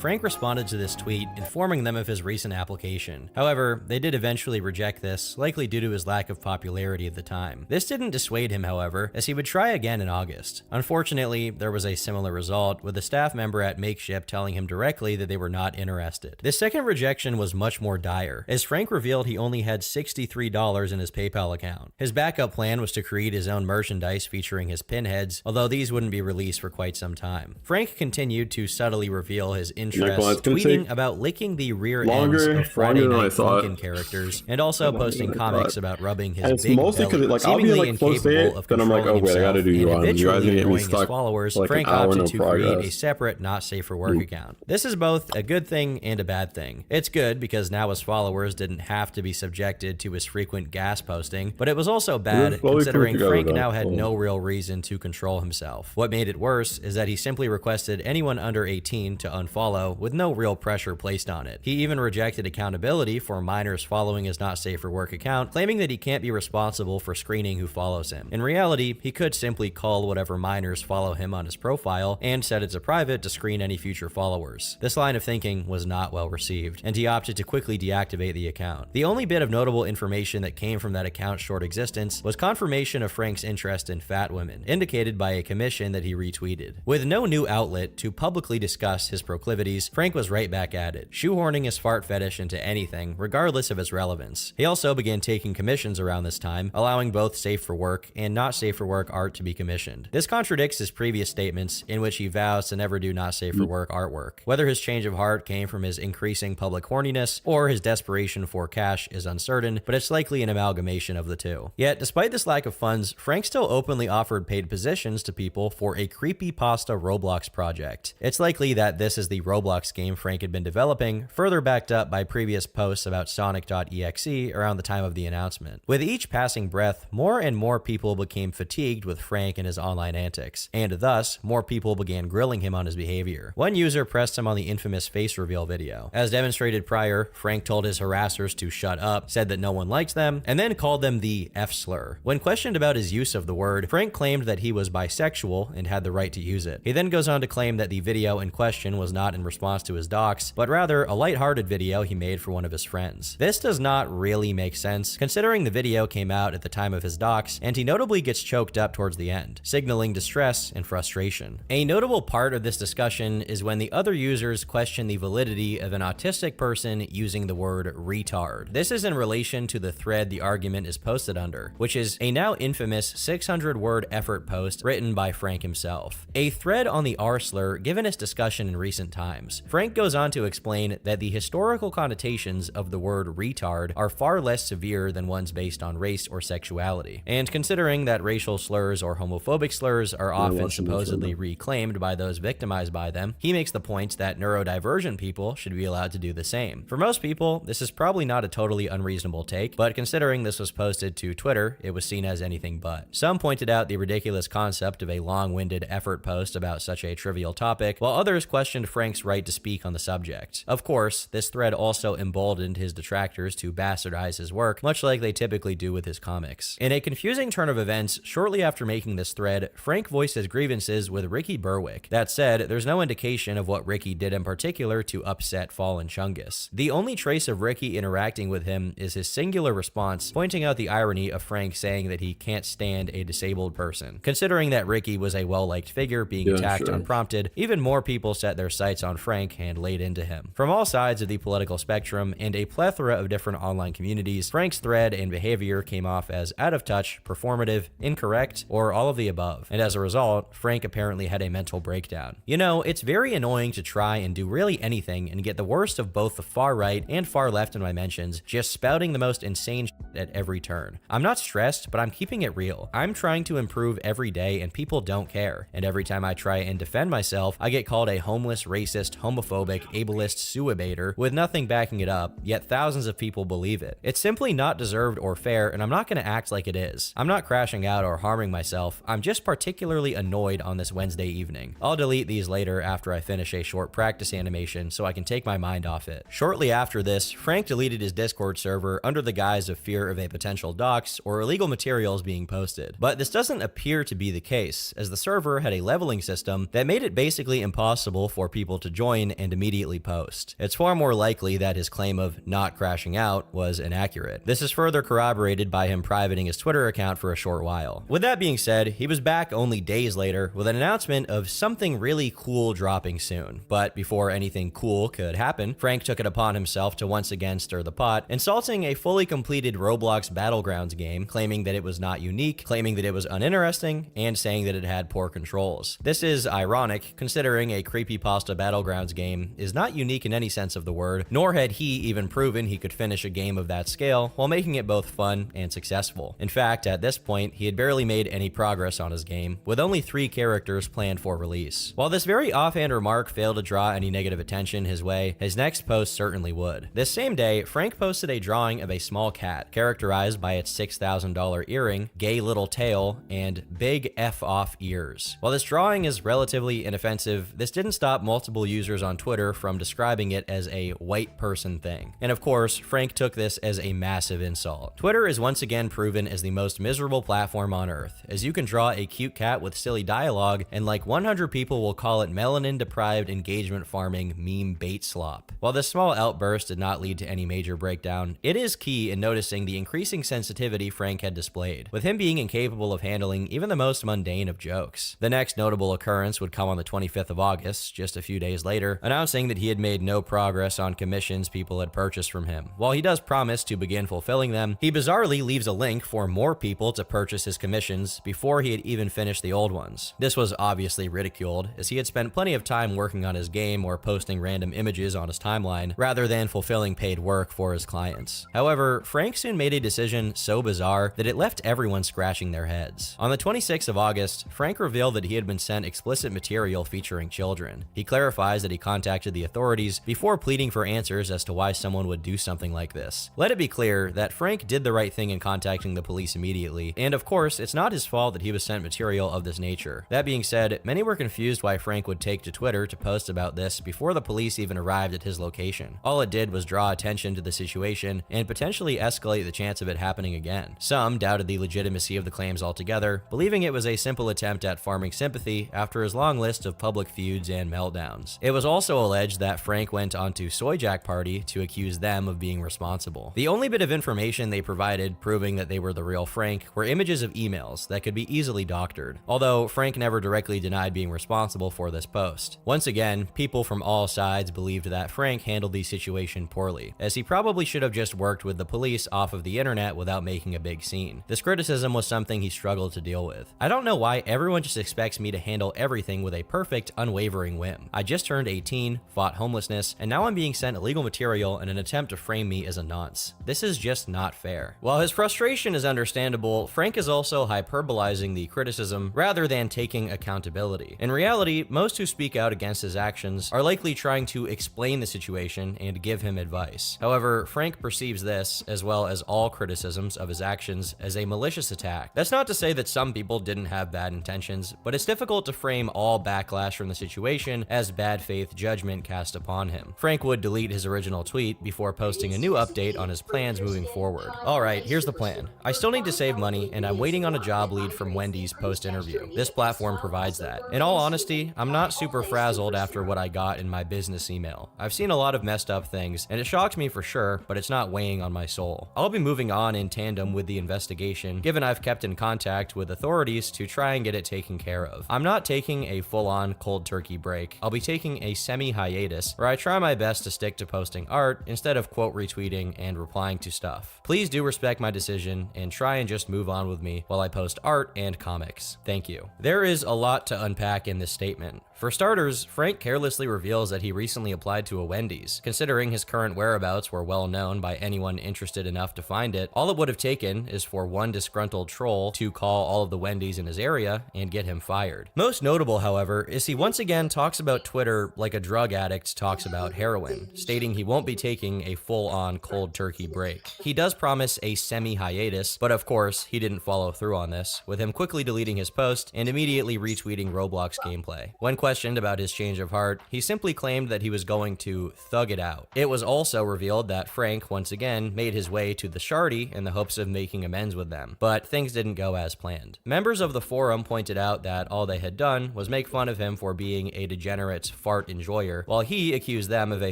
Frank responded to this tweet, informing them of his recent application. However, they did eventually reject this, likely due to his lack of popularity at the time. This didn't dissuade him, however, as he would try again in August. Unfortunately, there was a similar result, with a staff member at Makeship telling him directly that they were not interested. This second rejection was much more dire, as Frank revealed he only had $63 in his PayPal account. His backup plan was to create his own merchandise featuring his pinheads, although these wouldn't be released for quite some time. Frank continued to subtly reveal his interest, tweeting about licking the rear ends of Friday Night Funkin' characters, and also posting comics about rubbing his big belly, seemingly incapable of controlling himself, and habitually annoying his followers. Frank opted to create a separate, not safe for work account. This is both a good thing and a bad thing. It's good because now his followers didn't have to be subjected to his frequent gas posting, but it was also bad considering Frank now had no real reason to control himself. What made it worse is that he simply requested anyone under 18 to unfollow unfollow with no real pressure placed on it. He even rejected accountability for minors following his not safe for work account, claiming that he can't be responsible for screening who follows him. In reality, he could simply call whatever minors follow him on his profile and set it to private to screen any future followers. This line of thinking was not well received, and he opted to quickly deactivate the account. The only bit of notable information that came from that account's short existence was confirmation of Frank's interest in fat women, indicated by a commission that he retweeted. With no new outlet to publicly discuss his proclivities, Frank was right back at it, shoehorning his fart fetish into anything, regardless of its relevance. He also began taking commissions around this time, allowing both safe for work and not safe for work art to be commissioned. This contradicts his previous statements, in which he vows to never do not safe for work artwork. Whether his change of heart came from his increasing public horniness or his desperation for cash is uncertain, but it's likely an amalgamation of the two. Yet, despite this lack of funds, Frank still openly offered paid positions to people for a creepypasta Roblox project. It's likely that this is the Roblox game Frank had been developing, further backed up by previous posts about Sonic.exe around the time of the announcement. With each passing breath, more and more people became fatigued with Frank and his online antics, and thus, more people began grilling him on his behavior. One user pressed him on the infamous face reveal video. As demonstrated prior, Frank told his harassers to shut up, said that no one liked them, and then called them the F-slur. When questioned about his use of the word, Frank claimed that he was bisexual and had the right to use it. He then goes on to claim that the video in question was not in response to his docs, but rather a lighthearted video he made for one of his friends. This does not really make sense, considering the video came out at the time of his docs, and he notably gets choked up towards the end, signaling distress and frustration. A notable part of this discussion is when the other users question the validity of an autistic person using the word retard. This is in relation to the thread the argument is posted under, which is a now infamous 600-word effort post written by Frank himself. A thread on the R-slur given its discussion in recent times. Frank goes on to explain that the historical connotations of the word retard are far less severe than ones based on race or sexuality. And considering that racial slurs or homophobic slurs are often supposedly reclaimed by those victimized by them, he makes the point that neurodivergent people should be allowed to do the same. For most people, this is probably not a totally unreasonable take, but considering this was posted to Twitter, it was seen as anything but. Some pointed out the ridiculous concept of a long-winded effort post about such a trivial topic, while others questioned Frank's right to speak on the subject. Of course, this thread also emboldened his detractors to bastardize his work, much like they typically do with his comics. In a confusing turn of events, shortly after making this thread, Frank voiced his grievances with Ricky Berwick. That said, there's no indication of what Ricky did in particular to upset Fallen Chungus. The only trace of Ricky interacting with him is his singular response, pointing out the irony of Frank saying that he can't stand a disabled person. Considering that Ricky was a well-liked figure being attacked unprompted, even more people set their sights on Frank and laid into him. From all sides of the political spectrum and a plethora of different online communities, Frank's thread and behavior came off as out of touch, performative, incorrect, or all of the above. And as a result, Frank apparently had a mental breakdown. You know, it's very annoying to try and do really anything and get the worst of both the far right and far left in my mentions, just spouting the most insane shit at every turn. I'm not stressed, but I'm keeping it real. I'm trying to improve every day and people don't care. And every time I try and defend myself, I get called a homeless, racist, homophobic, ableist suibator with nothing backing it up, yet thousands of people believe it. It's simply not deserved or fair, and I'm not going to act like it is. I'm not crashing out or harming myself. I'm just particularly annoyed on this Wednesday evening. I'll delete these later after I finish a short practice animation so I can take my mind off it. Shortly after this, Frank deleted his Discord server under the guise of fear of a potential dox or illegal materials being posted. But this doesn't appear to be the case, as the server had a leveling system that made it basically impossible for people to join and immediately post. It's far more likely that his claim of not crashing out was inaccurate. This is further corroborated by him privating his Twitter account for a short while. With that being said, he was back only days later with an announcement of something really cool dropping soon. But before anything cool could happen, Frank took it upon himself to once again stir the pot, insulting a fully completed Roblox Battlegrounds game, claiming that it was not unique, claiming that it was uninteresting, and saying that it had poor controls. This is ironic, considering a creepypasta Battlegrounds game is not unique in any sense of the word, nor had he even proven he could finish a game of that scale while making it both fun and successful. In fact, at this point, he had barely made any progress on his game, with only 3 characters planned for release. While this very offhand remark failed to draw any negative attention his way, his next post certainly would. This same day, Frank posted a drawing of a small cat, characterized by its $6,000 earring, gay little tail, and big F off ears. While this drawing is relatively inoffensive, this didn't stop multiple users on Twitter from describing it as a white person thing. And of course, Frank took this as a massive insult. Twitter is once again proven as the most miserable platform on earth, as you can draw a cute cat with silly dialogue and like 100 people will call it melanin-deprived engagement farming meme bait slop. While this small outburst did not lead to any major breakdown, it is key in noticing the increasing sensitivity Frank had displayed, with him being incapable of handling even the most mundane of jokes. The next notable occurrence would come on the 25th of August, just a few days later, announcing that he had made no progress on commissions people had purchased from him. While he does promise to begin fulfilling them, he bizarrely leaves a link for more people to purchase his commissions before he had even finished the old ones. This was obviously ridiculed, as he had spent plenty of time working on his game or posting random images on his timeline, rather than fulfilling paid work for his clients. However, Frank soon made a decision so bizarre that it left everyone scratching their heads. On the 26th of August, Frank revealed that he had been sent explicit material featuring children. He clarifies that he contacted the authorities before pleading for answers as to why someone would do something like this. Let it be clear that Frank did the right thing in contacting the police immediately, and of course, it's not his fault that he was sent material of this nature. That being said, many were confused why Frank would take to Twitter to post about this before the police even arrived at his location. All it did was draw attention to the situation and potentially escalate the chance of it happening again. Some doubted the legitimacy of the claims altogether, believing it was a simple attempt at farming sympathy after his long list of public feuds and meltdowns. It was also alleged that Frank went onto Soy Jack Party to accuse them of being responsible. The only bit of information they provided proving that they were the real Frank were images of emails that could be easily doctored, although Frank never directly denied being responsible for this post. Once again, people from all sides believed that Frank handled the situation poorly, as he probably should have just worked with the police off of the internet without making a big scene. This criticism was something he struggled to deal with. I don't know why everyone just expects me to handle everything with a perfect, unwavering whim. I just turned 18, fought homelessness, and now I'm being sent illegal material in an attempt to frame me as a nonce. This is just not fair. While his frustration is understandable, Frank is also hyperbolizing the criticism rather than taking accountability. In reality, most who speak out against his actions are likely trying to explain the situation and give him advice. However, Frank perceives this, as well as all criticisms of his actions, as a malicious attack. That's not to say that some people didn't have bad intentions, but it's difficult to frame all backlash from the situation as bad faith judgment cast upon him. Frank would delete his original tweet before posting a new update on his plans moving forward. Alright, here's the plan. I still need to save money, and I'm waiting on a job lead from Wendy's post-interview. This platform provides that. In all honesty, I'm not super frazzled after what I got in my business email. I've seen a lot of messed up things, and it shocked me for sure, but it's not weighing on my soul. I'll be moving on in tandem with the investigation, given I've kept in contact with authorities to try and get it taken care of. I'm not taking a full-on cold turkey break. I'll be taking a semi-hiatus, where I try my best to stick to posting art instead of quote retweeting and replying to stuff. Please do respect my decision and try and just move on with me while I post art and comics. Thank you. There is a lot to unpack in this statement. For starters, Frank carelessly reveals that he recently applied to a Wendy's. Considering his current whereabouts were well known by anyone interested enough to find it, all it would have taken is for one disgruntled troll to call all of the Wendy's in his area and get him fired. Most notable, however, is he once again talks about Twitter like a drug addict talks about heroin, stating he won't be taking a full-on cold turkey break. He does promise a semi-hiatus, but of course, he didn't follow through on this, with him quickly deleting his post and immediately retweeting Roblox gameplay. When questioned about his change of heart, he simply claimed that he was going to thug it out. It was also revealed that Frank, once again, made his way to the Shardy in the hopes of making amends with them, but things didn't go as planned. Members of the forum pointed out that all they had done was make fun of him for being a degenerate fart enjoyer, while he accused them of a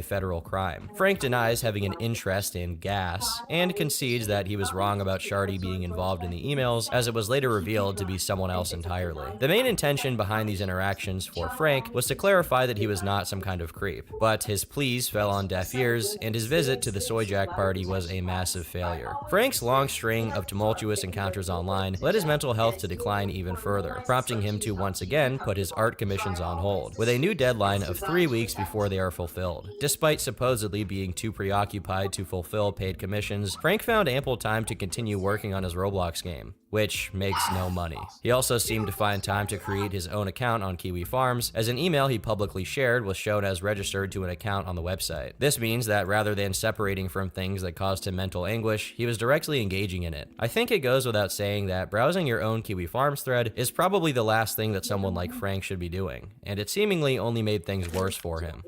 federal crime. Frank denies having an interest in gas, and concedes that he was wrong about Shardy being involved in the emails, as it was later revealed to be someone else entirely. The main intention behind these interactions for Frank was to clarify that he was not some kind of creep, but his pleas fell on deaf ears, and his visit to the Soy Jack Party was a massive failure. Frank's long string of tumultuous encounters online led his mental health to decline even further, prompting him to once again put his art commissions on hold, with a new deadline of 3 weeks before they are fulfilled. Despite supposedly being too preoccupied to fulfill paid commissions, Frank found ample time to continue working on his Roblox game, which makes no money. He also seemed to find time to create his own account on Kiwi Farms, as an email he publicly shared was shown as registered to an account on the website. This means that rather than separating from things that caused him mental anguish, Jewish, he was directly engaging in it. I think it goes without saying that browsing your own Kiwi Farms thread is probably the last thing that someone like Frank should be doing, and it seemingly only made things worse for him.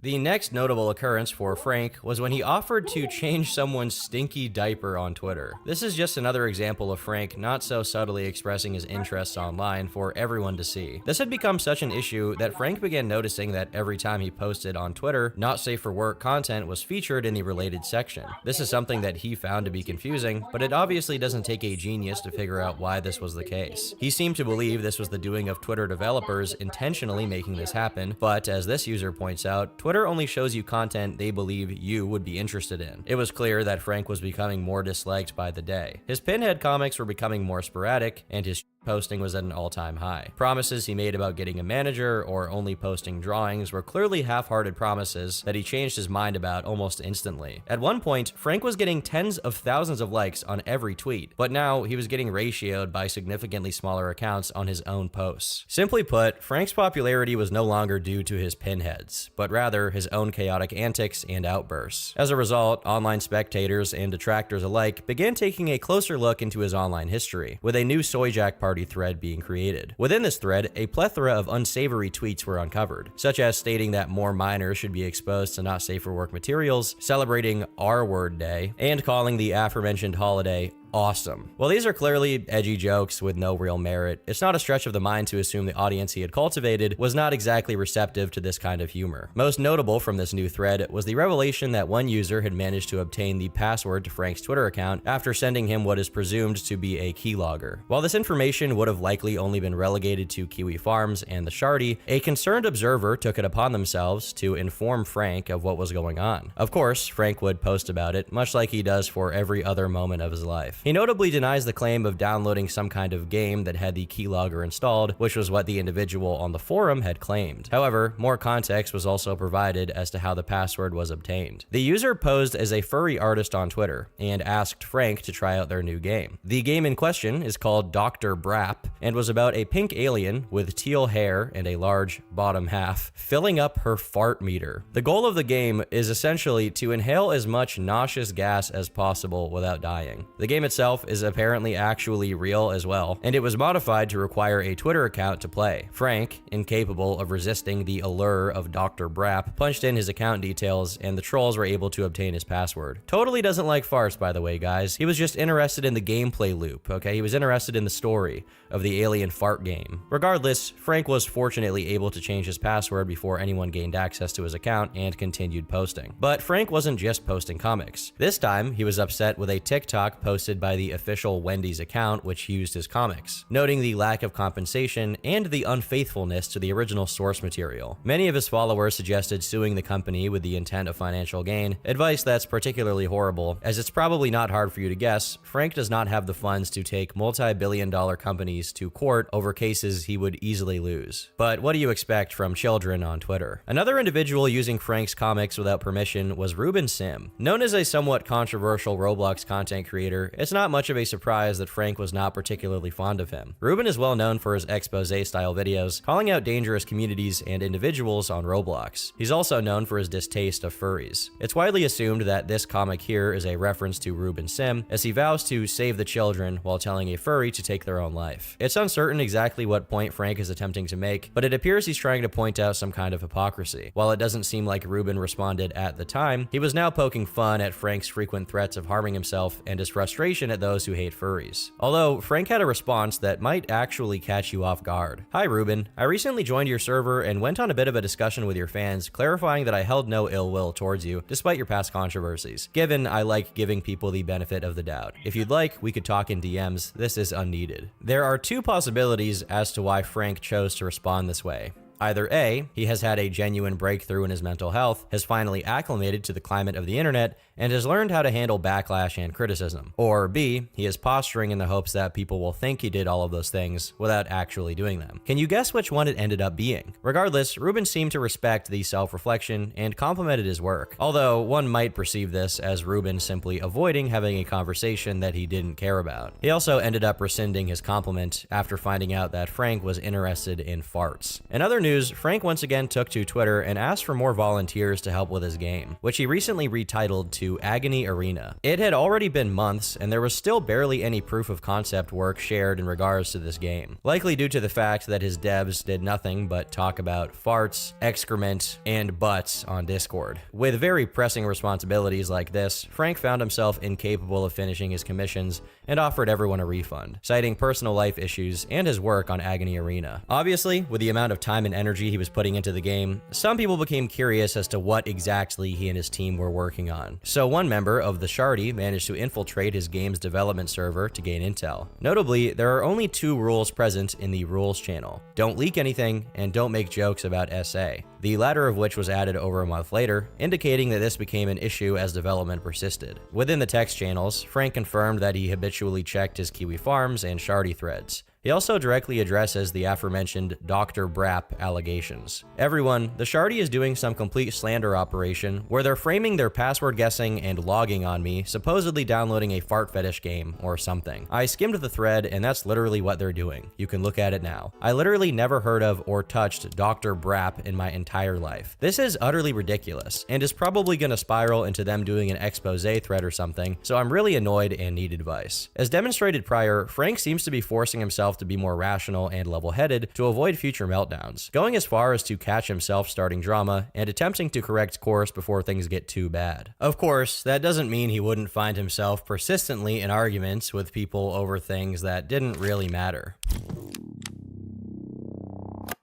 The next notable occurrence for Frank was when he offered to change someone's stinky diaper on Twitter. This is just another example of Frank not so subtly expressing his interests online for everyone to see. This had become such an issue that Frank began noticing that every time he posted on Twitter, not safe for work content was featured in the related section. This is something that he found to be confusing, but it obviously doesn't take a genius to figure out why this was the case. He seemed to believe this was the doing of Twitter developers intentionally making this happen, but as this user points out, Twitter only shows you content they believe you would be interested in. It was clear that Frank was becoming more disliked by the day. His Pinhead comics were becoming more sporadic, and his posting was at an all-time high. Promises he made about getting a manager or only posting drawings were clearly half-hearted promises that he changed his mind about almost instantly. At one point, Frank was getting tens of thousands of likes on every tweet, but now he was getting ratioed by significantly smaller accounts on his own posts. Simply put, Frank's popularity was no longer due to his pinheads, but rather his own chaotic antics and outbursts. As a result, online spectators and detractors alike began taking a closer look into his online history, with a new Soyjack party thread being created. Within this thread, a plethora of unsavory tweets were uncovered, such as stating that more minors should be exposed to not safe for work materials, celebrating R-Word Day, and calling the aforementioned holiday awesome. While these are clearly edgy jokes with no real merit, it's not a stretch of the mind to assume the audience he had cultivated was not exactly receptive to this kind of humor. Most notable from this new thread was the revelation that one user had managed to obtain the password to Frank's Twitter account after sending him what is presumed to be a keylogger. While this information would have likely only been relegated to Kiwi Farms and the Shardy, a concerned observer took it upon themselves to inform Frank of what was going on. Of course, Frank would post about it, much like he does for every other moment of his life. He notably denies the claim of downloading some kind of game that had the keylogger installed, which was what the individual on the forum had claimed. However, more context was also provided as to how the password was obtained. The user posed as a furry artist on Twitter and asked Frank to try out their new game. The game in question is called Dr. Brap and was about a pink alien with teal hair and a large bottom half filling up her fart meter. The goal of the game is essentially to inhale as much nauseous gas as possible without dying. The game itself is apparently actually real as well, and it was modified to require a Twitter account to play. Frank, incapable of resisting the allure of Dr. Brap, punched in his account details, and the trolls were able to obtain his password. Totally doesn't like farts, by the way, guys. He was just interested in the gameplay loop, okay? He was interested in the story of the alien fart game. Regardless, Frank was fortunately able to change his password before anyone gained access to his account and continued posting. But Frank wasn't just posting comics. This time, he was upset with a TikTok posted by the official Wendy's account, which used his comics, noting the lack of compensation and the unfaithfulness to the original source material. Many of his followers suggested suing the company with the intent of financial gain, advice that's particularly horrible, as it's probably not hard for you to guess, Frank does not have the funds to take multi-billion-dollar companies to court over cases he would easily lose. But what do you expect from children on Twitter? Another individual using Frank's comics without permission was Ruben Sim. Known as a somewhat controversial Roblox content creator, it's not much of a surprise that Frank was not particularly fond of him. Ruben is well known for his expose-style videos, calling out dangerous communities and individuals on Roblox. He's also known for his distaste of furries. It's widely assumed that this comic here is a reference to Ruben Sim, as he vows to save the children while telling a furry to take their own life. It's uncertain exactly what point Frank is attempting to make, but it appears he's trying to point out some kind of hypocrisy. While it doesn't seem like Ruben responded at the time, he was now poking fun at Frank's frequent threats of harming himself and his frustration at those who hate furries. Although, Frank had a response that might actually catch you off guard. Hi Ruben, I recently joined your server and went on a bit of a discussion with your fans, clarifying that I held no ill will towards you, despite your past controversies, given I like giving people the benefit of the doubt. If you'd like, we could talk in DMs, this is unneeded. There are two possibilities as to why Frank chose to respond this way. Either A, he has had a genuine breakthrough in his mental health, has finally acclimated to the climate of the internet, and has learned how to handle backlash and criticism. Or B, he is posturing in the hopes that people will think he did all of those things without actually doing them. Can you guess which one it ended up being? Regardless, Ruben seemed to respect the self-reflection and complimented his work, although one might perceive this as Ruben simply avoiding having a conversation that he didn't care about. He also ended up rescinding his compliment after finding out that Frank was interested in farts. In other news, news, Frank once again took to Twitter and asked for more volunteers to help with his game, which he recently retitled to Agony Arena. It had already been months, and there was still barely any proof of concept work shared in regards to this game, likely due to the fact that his devs did nothing but talk about farts, excrement, and butts on Discord. With very pressing responsibilities like this, Frank found himself incapable of finishing his commissions and offered everyone a refund, citing personal life issues and his work on Agony Arena. Obviously, with the amount of time and energy he was putting into the game, some people became curious as to what exactly he and his team were working on. So one member of the Shardy managed to infiltrate his game's development server to gain intel. Notably, there are only 2 rules present in the rules channel: don't leak anything and don't make jokes about SA. The latter of which was added over a month later, indicating that this became an issue as development persisted. Within the text channels, Frank confirmed that he habitually checked his Kiwi Farms and Shardy threads. He also directly addresses the aforementioned Dr. Brap allegations. Everyone, the Shardy is doing some complete slander operation where they're framing their password guessing and logging on me, supposedly downloading a fart fetish game or something. I skimmed the thread and that's literally what they're doing. You can look at it now. I literally never heard of or touched Dr. Brap in my entire life. This is utterly ridiculous and is probably gonna spiral into them doing an expose thread or something, so I'm really annoyed and need advice. As demonstrated prior, Frank seems to be forcing himself to be more rational and level-headed to avoid future meltdowns, going as far as to catch himself starting drama and attempting to correct course before things get too bad. Of course, that doesn't mean he wouldn't find himself persistently in arguments with people over things that didn't really matter.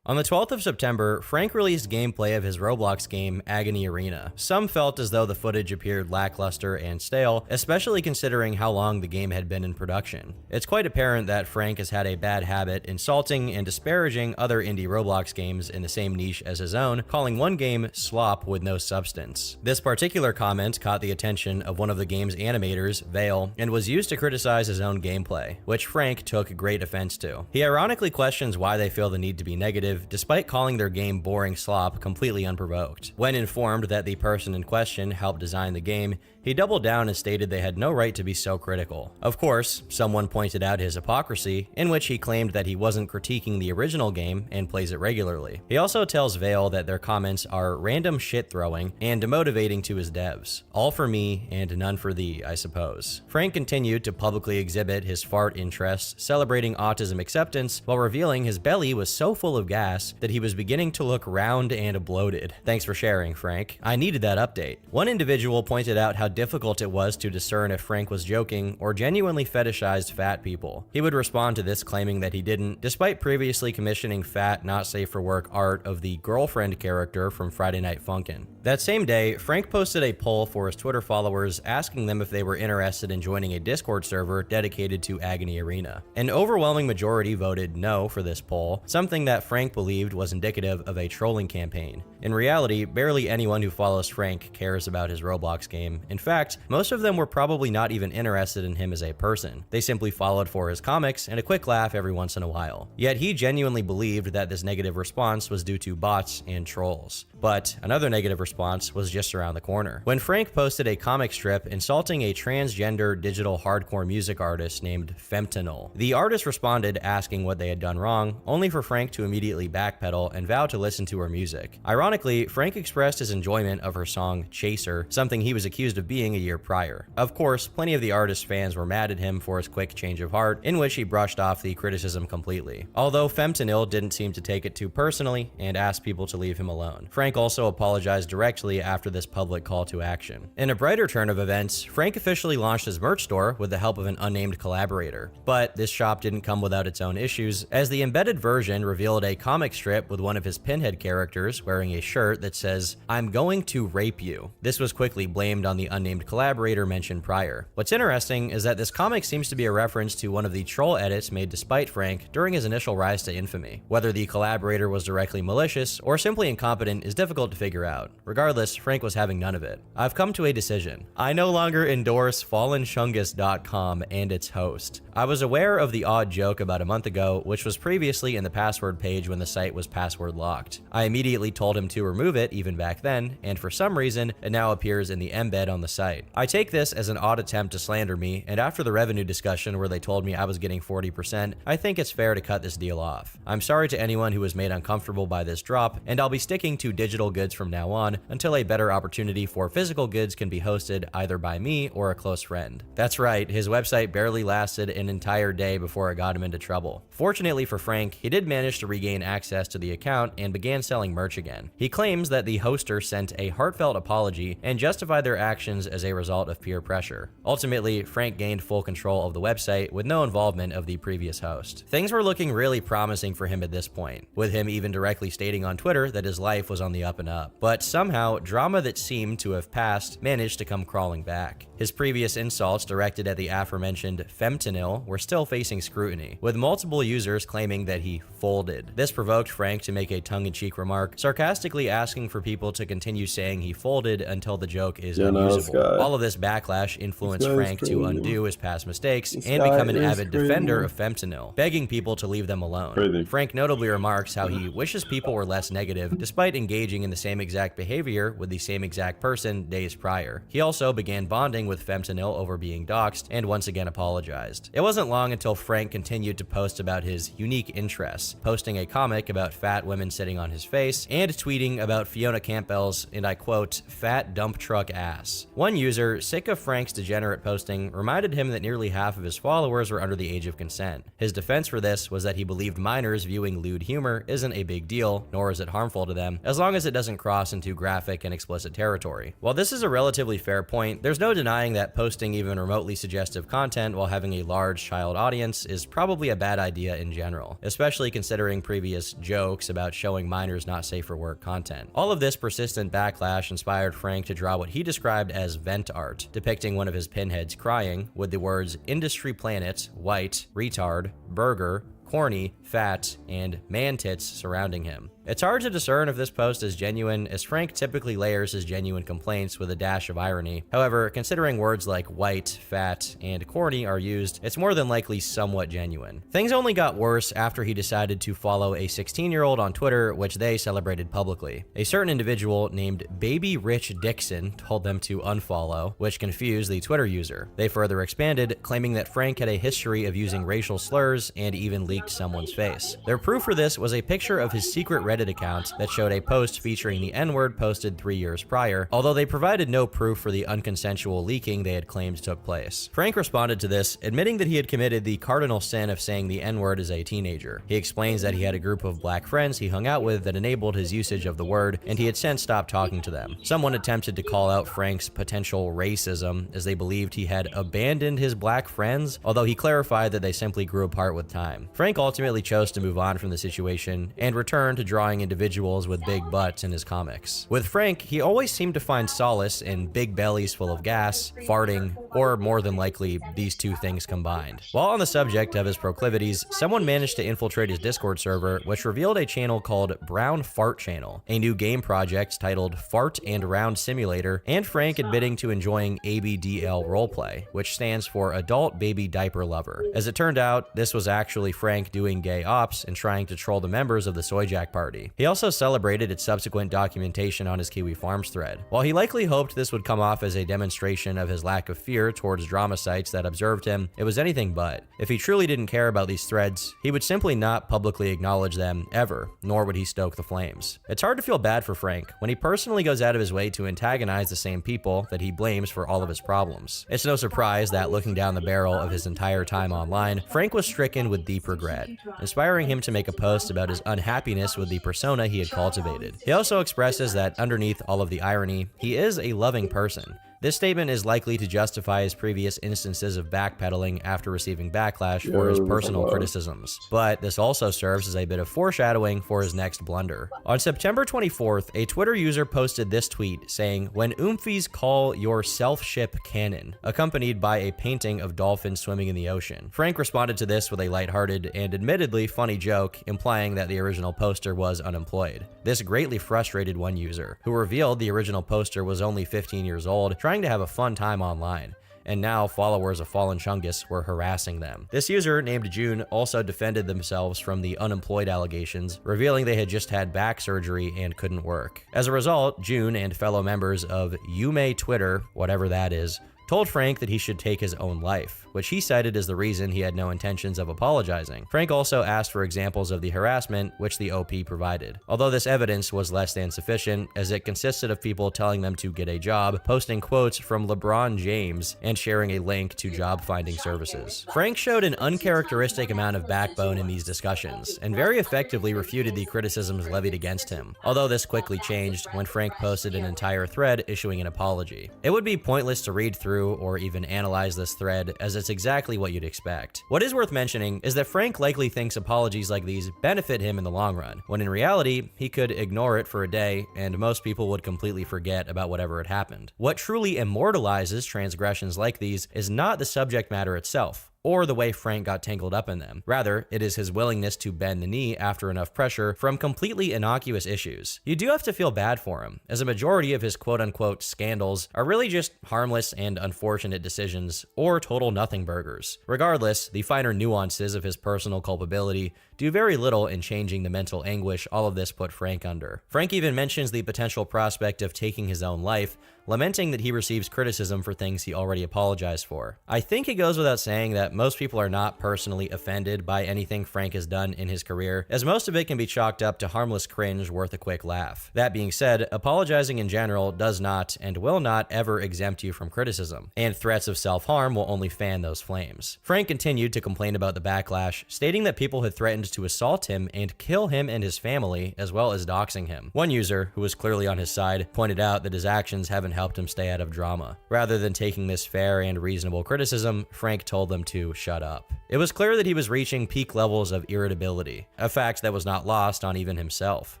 On the 12th of September, Frank released gameplay of his Roblox game, Agony Arena. Some felt as though the footage appeared lackluster and stale, especially considering how long the game had been in production. It's quite apparent that Frank has had a bad habit insulting and disparaging other indie Roblox games in the same niche as his own, calling one game slop with no substance. This particular comment caught the attention of one of the game's animators, Vale, and was used to criticize his own gameplay, which Frank took great offense to. He ironically questions why they feel the need to be negative, despite calling their game boring slop completely unprovoked. When informed that the person in question helped design the game, he doubled down and stated they had no right to be so critical. Of course, someone pointed out his hypocrisy, in which he claimed that he wasn't critiquing the original game and plays it regularly. He also tells Vale that their comments are random shit throwing and demotivating to his devs. All for me and none for thee, I suppose. Frank continued to publicly exhibit his fart interests, celebrating autism acceptance, while revealing his belly was so full of gas that he was beginning to look round and bloated. Thanks for sharing, Frank. I needed that update. One individual pointed out how difficult it was to discern if Frank was joking or genuinely fetishized fat people. He would respond to this claiming that he didn't, despite previously commissioning fat, not safe for work art of the girlfriend character from Friday Night Funkin'. That same day, Frank posted a poll for his Twitter followers asking them if they were interested in joining a Discord server dedicated to Agony Arena. An overwhelming majority voted no for this poll, something that Frank believed was indicative of a trolling campaign. In reality, barely anyone who follows Frank cares about his Roblox game. In fact, most of them were probably not even interested in him as a person. They simply followed for his comics and a quick laugh every once in a while. Yet he genuinely believed that this negative response was due to bots and trolls. But another negative response was just around the corner, when Frank posted a comic strip insulting a transgender digital hardcore music artist named Femtanil. The artist responded asking what they had done wrong, only for Frank to immediately backpedal and vow to listen to her music. Ironically, Frank expressed his enjoyment of her song Chaser, something he was accused of being a year prior. Of course, plenty of the artist's fans were mad at him for his quick change of heart, in which he brushed off the criticism completely. Although Femtanil didn't seem to take it too personally and asked people to leave him alone. Frank also apologized directly after this public call to action. In a brighter turn of events, Frank officially launched his merch store with the help of an unnamed collaborator. But this shop didn't come without its own issues, as the embedded version revealed a comic strip with one of his Pinhead characters wearing a shirt that says, "I'm going to rape you." This was quickly blamed on the unnamed collaborator mentioned prior. What's interesting is that this comic seems to be a reference to one of the troll edits made to spite Frank during his initial rise to infamy. Whether the collaborator was directly malicious or simply incompetent is difficult to figure out. Regardless, Frank was having none of it. I've come to a decision. I no longer endorse FallenShungus.com and its host. I was aware of the odd joke about a month ago, which was previously in the password page when when the site was password locked. I immediately told him to remove it even back then, and for some reason, it now appears in the embed on the site. I take this as an odd attempt to slander me, and after the revenue discussion where they told me I was getting 40%, I think it's fair to cut this deal off. I'm sorry to anyone who was made uncomfortable by this drop, and I'll be sticking to digital goods from now on until a better opportunity for physical goods can be hosted either by me or a close friend. That's right, his website barely lasted an entire day before it got him into trouble. Fortunately for Frank, he did manage to regain access to the account and began selling merch again. He claims that the hoster sent a heartfelt apology and justified their actions as a result of peer pressure. Ultimately, Frank gained full control of the website with no involvement of the previous host. Things were looking really promising for him at this point, with him even directly stating on Twitter that his life was on the up and up. But somehow, drama that seemed to have passed managed to come crawling back. His previous insults directed at the aforementioned fentanyl were still facing scrutiny, with multiple users claiming that he folded. This provoked Frank to make a tongue-in-cheek remark, sarcastically asking for people to continue saying he folded until the joke is unusable. All of this backlash influenced Frank to undo his past mistakes and become an avid defender of fentanyl, begging people to leave them alone. Frank notably remarks how he wishes people were less negative, despite engaging in the same exact behavior with the same exact person days prior. He also began bonding with fentanyl over being doxxed and once again apologized. It wasn't long until Frank continued to post about his unique interests, posting a comic about fat women sitting on his face and tweeting about Fiona Campbell's, and I quote, fat dump truck ass. One user, sick of Frank's degenerate posting, reminded him that nearly half of his followers were under the age of consent. His defense for this was that he believed minors viewing lewd humor isn't a big deal, nor is it harmful to them, as long as it doesn't cross into graphic and explicit territory. While this is a relatively fair point, there's no denying that posting even remotely suggestive content while having a large child audience is probably a bad idea in general, especially considering previous jokes about showing minors not safe for work content. All of this persistent backlash inspired Frank to draw what he described as vent art, depicting one of his pinheads crying with the words industry planet, white, retard, burger, corny, fat, and man tits surrounding him. It's hard to discern if this post is genuine, as Frank typically layers his genuine complaints with a dash of irony. However, considering words like white, fat, and corny are used, it's more than likely somewhat genuine. Things only got worse after he decided to follow a 16-year-old on Twitter, which they celebrated publicly. A certain individual named Baby Rich Dixon told them to unfollow, which confused the Twitter user. They further expanded, claiming that Frank had a history of using racial slurs and even leaked someone's face. Their proof for this was a picture of his secret Reddit account that showed a post featuring the N-word posted 3 years prior, although they provided no proof for the unconsensual leaking they had claimed took place. Frank responded to this, admitting that he had committed the cardinal sin of saying the N-word as a teenager. He explains that he had a group of black friends he hung out with that enabled his usage of the word, and he had since stopped talking to them. Someone attempted to call out Frank's potential racism, as they believed he had abandoned his black friends, although he clarified that they simply grew apart with time. Frank ultimately chose to move on from the situation and returned to drawing individuals with big butts in his comics. With Frank, he always seemed to find solace in big bellies full of gas, farting, or more than likely, these two things combined. While on the subject of his proclivities, someone managed to infiltrate his Discord server, which revealed a channel called Brown Fart Channel, a new game project titled Fart and Round Simulator, and Frank admitting to enjoying ABDL roleplay, which stands for Adult Baby Diaper Lover. As it turned out, this was actually Frank doing gay ops and trying to troll the members of the Soyjack party. He also celebrated its subsequent documentation on his Kiwi Farms thread. While he likely hoped this would come off as a demonstration of his lack of fear towards drama sites that observed him, it was anything but. If he truly didn't care about these threads, he would simply not publicly acknowledge them ever, nor would he stoke the flames. It's hard to feel bad for Frank when he personally goes out of his way to antagonize the same people that he blames for all of his problems. It's no surprise that looking down the barrel of his entire time online, Frank was stricken with deep regret, inspiring him to make a post about his unhappiness with the persona he had cultivated. He also expresses that underneath all of the irony, he is a loving person. This statement is likely to justify his previous instances of backpedaling after receiving backlash for his personal criticisms, but this also serves as a bit of foreshadowing for his next blunder. On September 24th, a Twitter user posted this tweet saying, "When oomfies call your self-ship canon," accompanied by a painting of dolphins swimming in the ocean. Frank responded to this with a lighthearted and admittedly funny joke, implying that the original poster was unemployed. This greatly frustrated one user, who revealed the original poster was only 15 years old, trying to have a fun time online. and now followers of Fallen Chungus were harassing them. This user, named June, also defended themselves from the unemployed allegations, revealing they had just had back surgery and couldn't work. As a result, June and fellow members of Yume Twitter, whatever that is, told Frank that he should take his own life, which he cited as the reason he had no intentions of apologizing. Frank also asked for examples of the harassment, which the OP provided. Although this evidence was less than sufficient, as it consisted of people telling them to get a job, posting quotes from LeBron James, and sharing a link to job finding services. Frank showed an uncharacteristic amount of backbone in these discussions, and very effectively refuted the criticisms levied against him, although this quickly changed when Frank posted an entire thread issuing an apology. It would be pointless to read through or even analyze this thread, as it's exactly what you'd expect. What is worth mentioning is that Frank likely thinks apologies like these benefit him in the long run, when in reality, he could ignore it for a day and most people would completely forget about whatever had happened. What truly immortalizes transgressions like these is not the subject matter itself, or the way Frank got tangled up in them. Rather, it is his willingness to bend the knee after enough pressure from completely innocuous issues. You do have to feel bad for him, as a majority of his quote-unquote scandals are really just harmless and unfortunate decisions, or total nothing burgers. Regardless, the finer nuances of his personal culpability do very little in changing the mental anguish all of this put Frank under. Frank even mentions the potential prospect of taking his own life, lamenting that he receives criticism for things he already apologized for. I think it goes without saying that most people are not personally offended by anything Frank has done in his career, as most of it can be chalked up to harmless cringe worth a quick laugh. That being said, apologizing in general does not and will not ever exempt you from criticism, and threats of self-harm will only fan those flames. Frank continued to complain about the backlash, stating that people had threatened to assault him and kill him and his family, as well as doxing him. One user, who was clearly on his side, pointed out that his actions haven't helped him stay out of drama. Rather than taking this fair and reasonable criticism, Frank told them to shut up. It was clear that he was reaching peak levels of irritability, a fact that was not lost on even himself.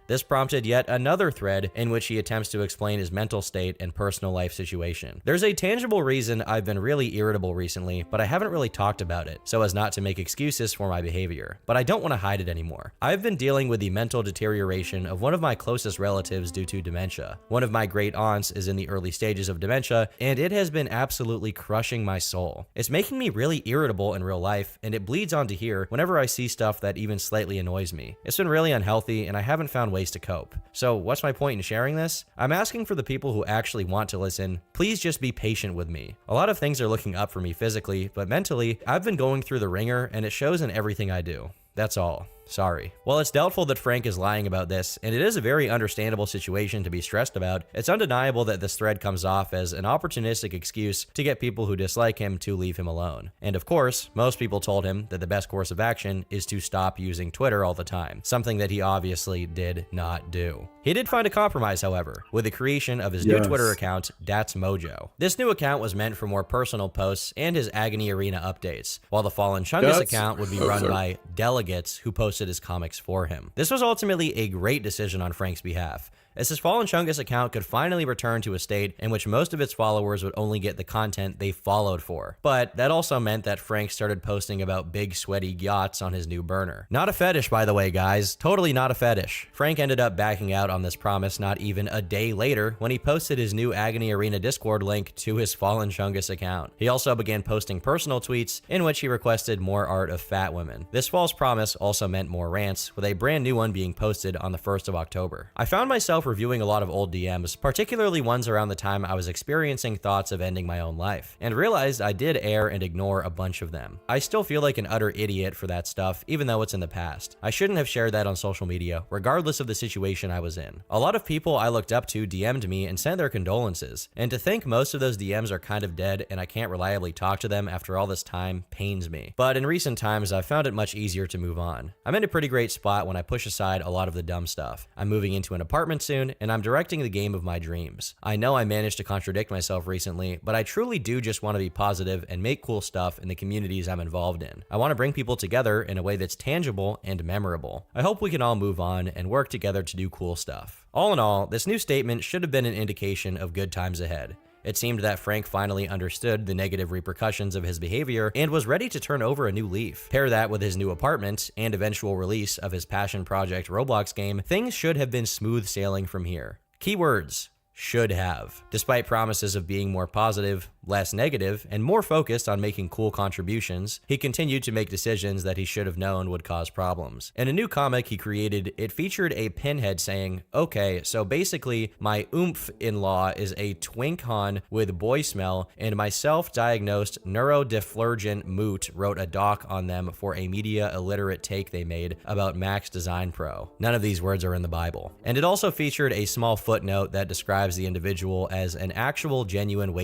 This prompted yet another thread in which he attempts to explain his mental state and personal life situation. There's a tangible reason I've been really irritable recently, but I haven't really talked about it, so as not to make excuses for my behavior. But I don't want to hide it anymore. I've been dealing with the mental deterioration of one of my closest relatives due to dementia. One of my great aunts is in the early stages of dementia, and it has been absolutely crushing my soul. It's making me really irritable in real life, and it bleeds onto here whenever I see stuff that even slightly annoys me. It's been really unhealthy, and I haven't found ways to cope. So what's my point in sharing this? I'm asking for the people who actually want to listen, please just be patient with me. A lot of things are looking up for me physically, but mentally, I've been going through the ringer, and it shows in everything I do. That's all. Sorry. While it's doubtful that Frank is lying about this, and it is a very understandable situation to be stressed about, it's undeniable that this thread comes off as an opportunistic excuse to get people who dislike him to leave him alone. And of course, most people told him that the best course of action is to stop using Twitter all the time, something that he obviously did not do. He did find a compromise, however, with the creation of his new Twitter account, That's Mojo. This new account was meant for more personal posts and his Agony Arena updates, while the Fallen Chungus account would be run by delegates who posted his comics for him. This was ultimately a great decision on Frank's behalf, as his Fallen Chungus account could finally return to a state in which most of its followers would only get the content they followed for. But that also meant that Frank started posting about big sweaty yachts on his new burner. Not a fetish, by the way, guys. Totally not a fetish. Frank ended up backing out on this promise not even a day later when he posted his new Agony Arena Discord link to his Fallen Chungus account. He also began posting personal tweets in which he requested more art of fat women. This false promise also meant more rants, with a brand new one being posted on the 1st of October. I found myself reviewing a lot of old DMs, particularly ones around the time I was experiencing thoughts of ending my own life, and realized I did err and ignore a bunch of them. I still feel like an utter idiot for that stuff, even though it's in the past. I shouldn't have shared that on social media, regardless of the situation I was in. A lot of people I looked up to DM'd me and sent their condolences, and to think most of those DMs are kind of dead and I can't reliably talk to them after all this time pains me. But in recent times, I've found it much easier to move on. I'm in a pretty great spot when I push aside a lot of the dumb stuff. I'm moving into an apartment soon, and I'm directing the game of my dreams. I know I managed to contradict myself recently, but I truly do just want to be positive and make cool stuff in the communities I'm involved in. I want to bring people together in a way that's tangible and memorable. I hope we can all move on and work together to do cool stuff. All in all, this new statement should have been an indication of good times ahead. It seemed that Frank finally understood the negative repercussions of his behavior and was ready to turn over a new leaf. Pair that with his new apartment and eventual release of his passion project Roblox game, things should have been smooth sailing from here. Keywords: should have. Despite promises of being more positive, Less negative and more focused on making cool contributions, he continued to make decisions that he should have known would cause problems. In a new comic he created, it featured a pinhead saying, "Okay, so basically my oomph-in-law is a twink-hon with boy smell, and my self-diagnosed neurodivergent moot wrote a doc on them for a media illiterate take they made about Max Design Pro." None of these words are in the Bible. And it also featured a small footnote that describes the individual as an actual genuine waste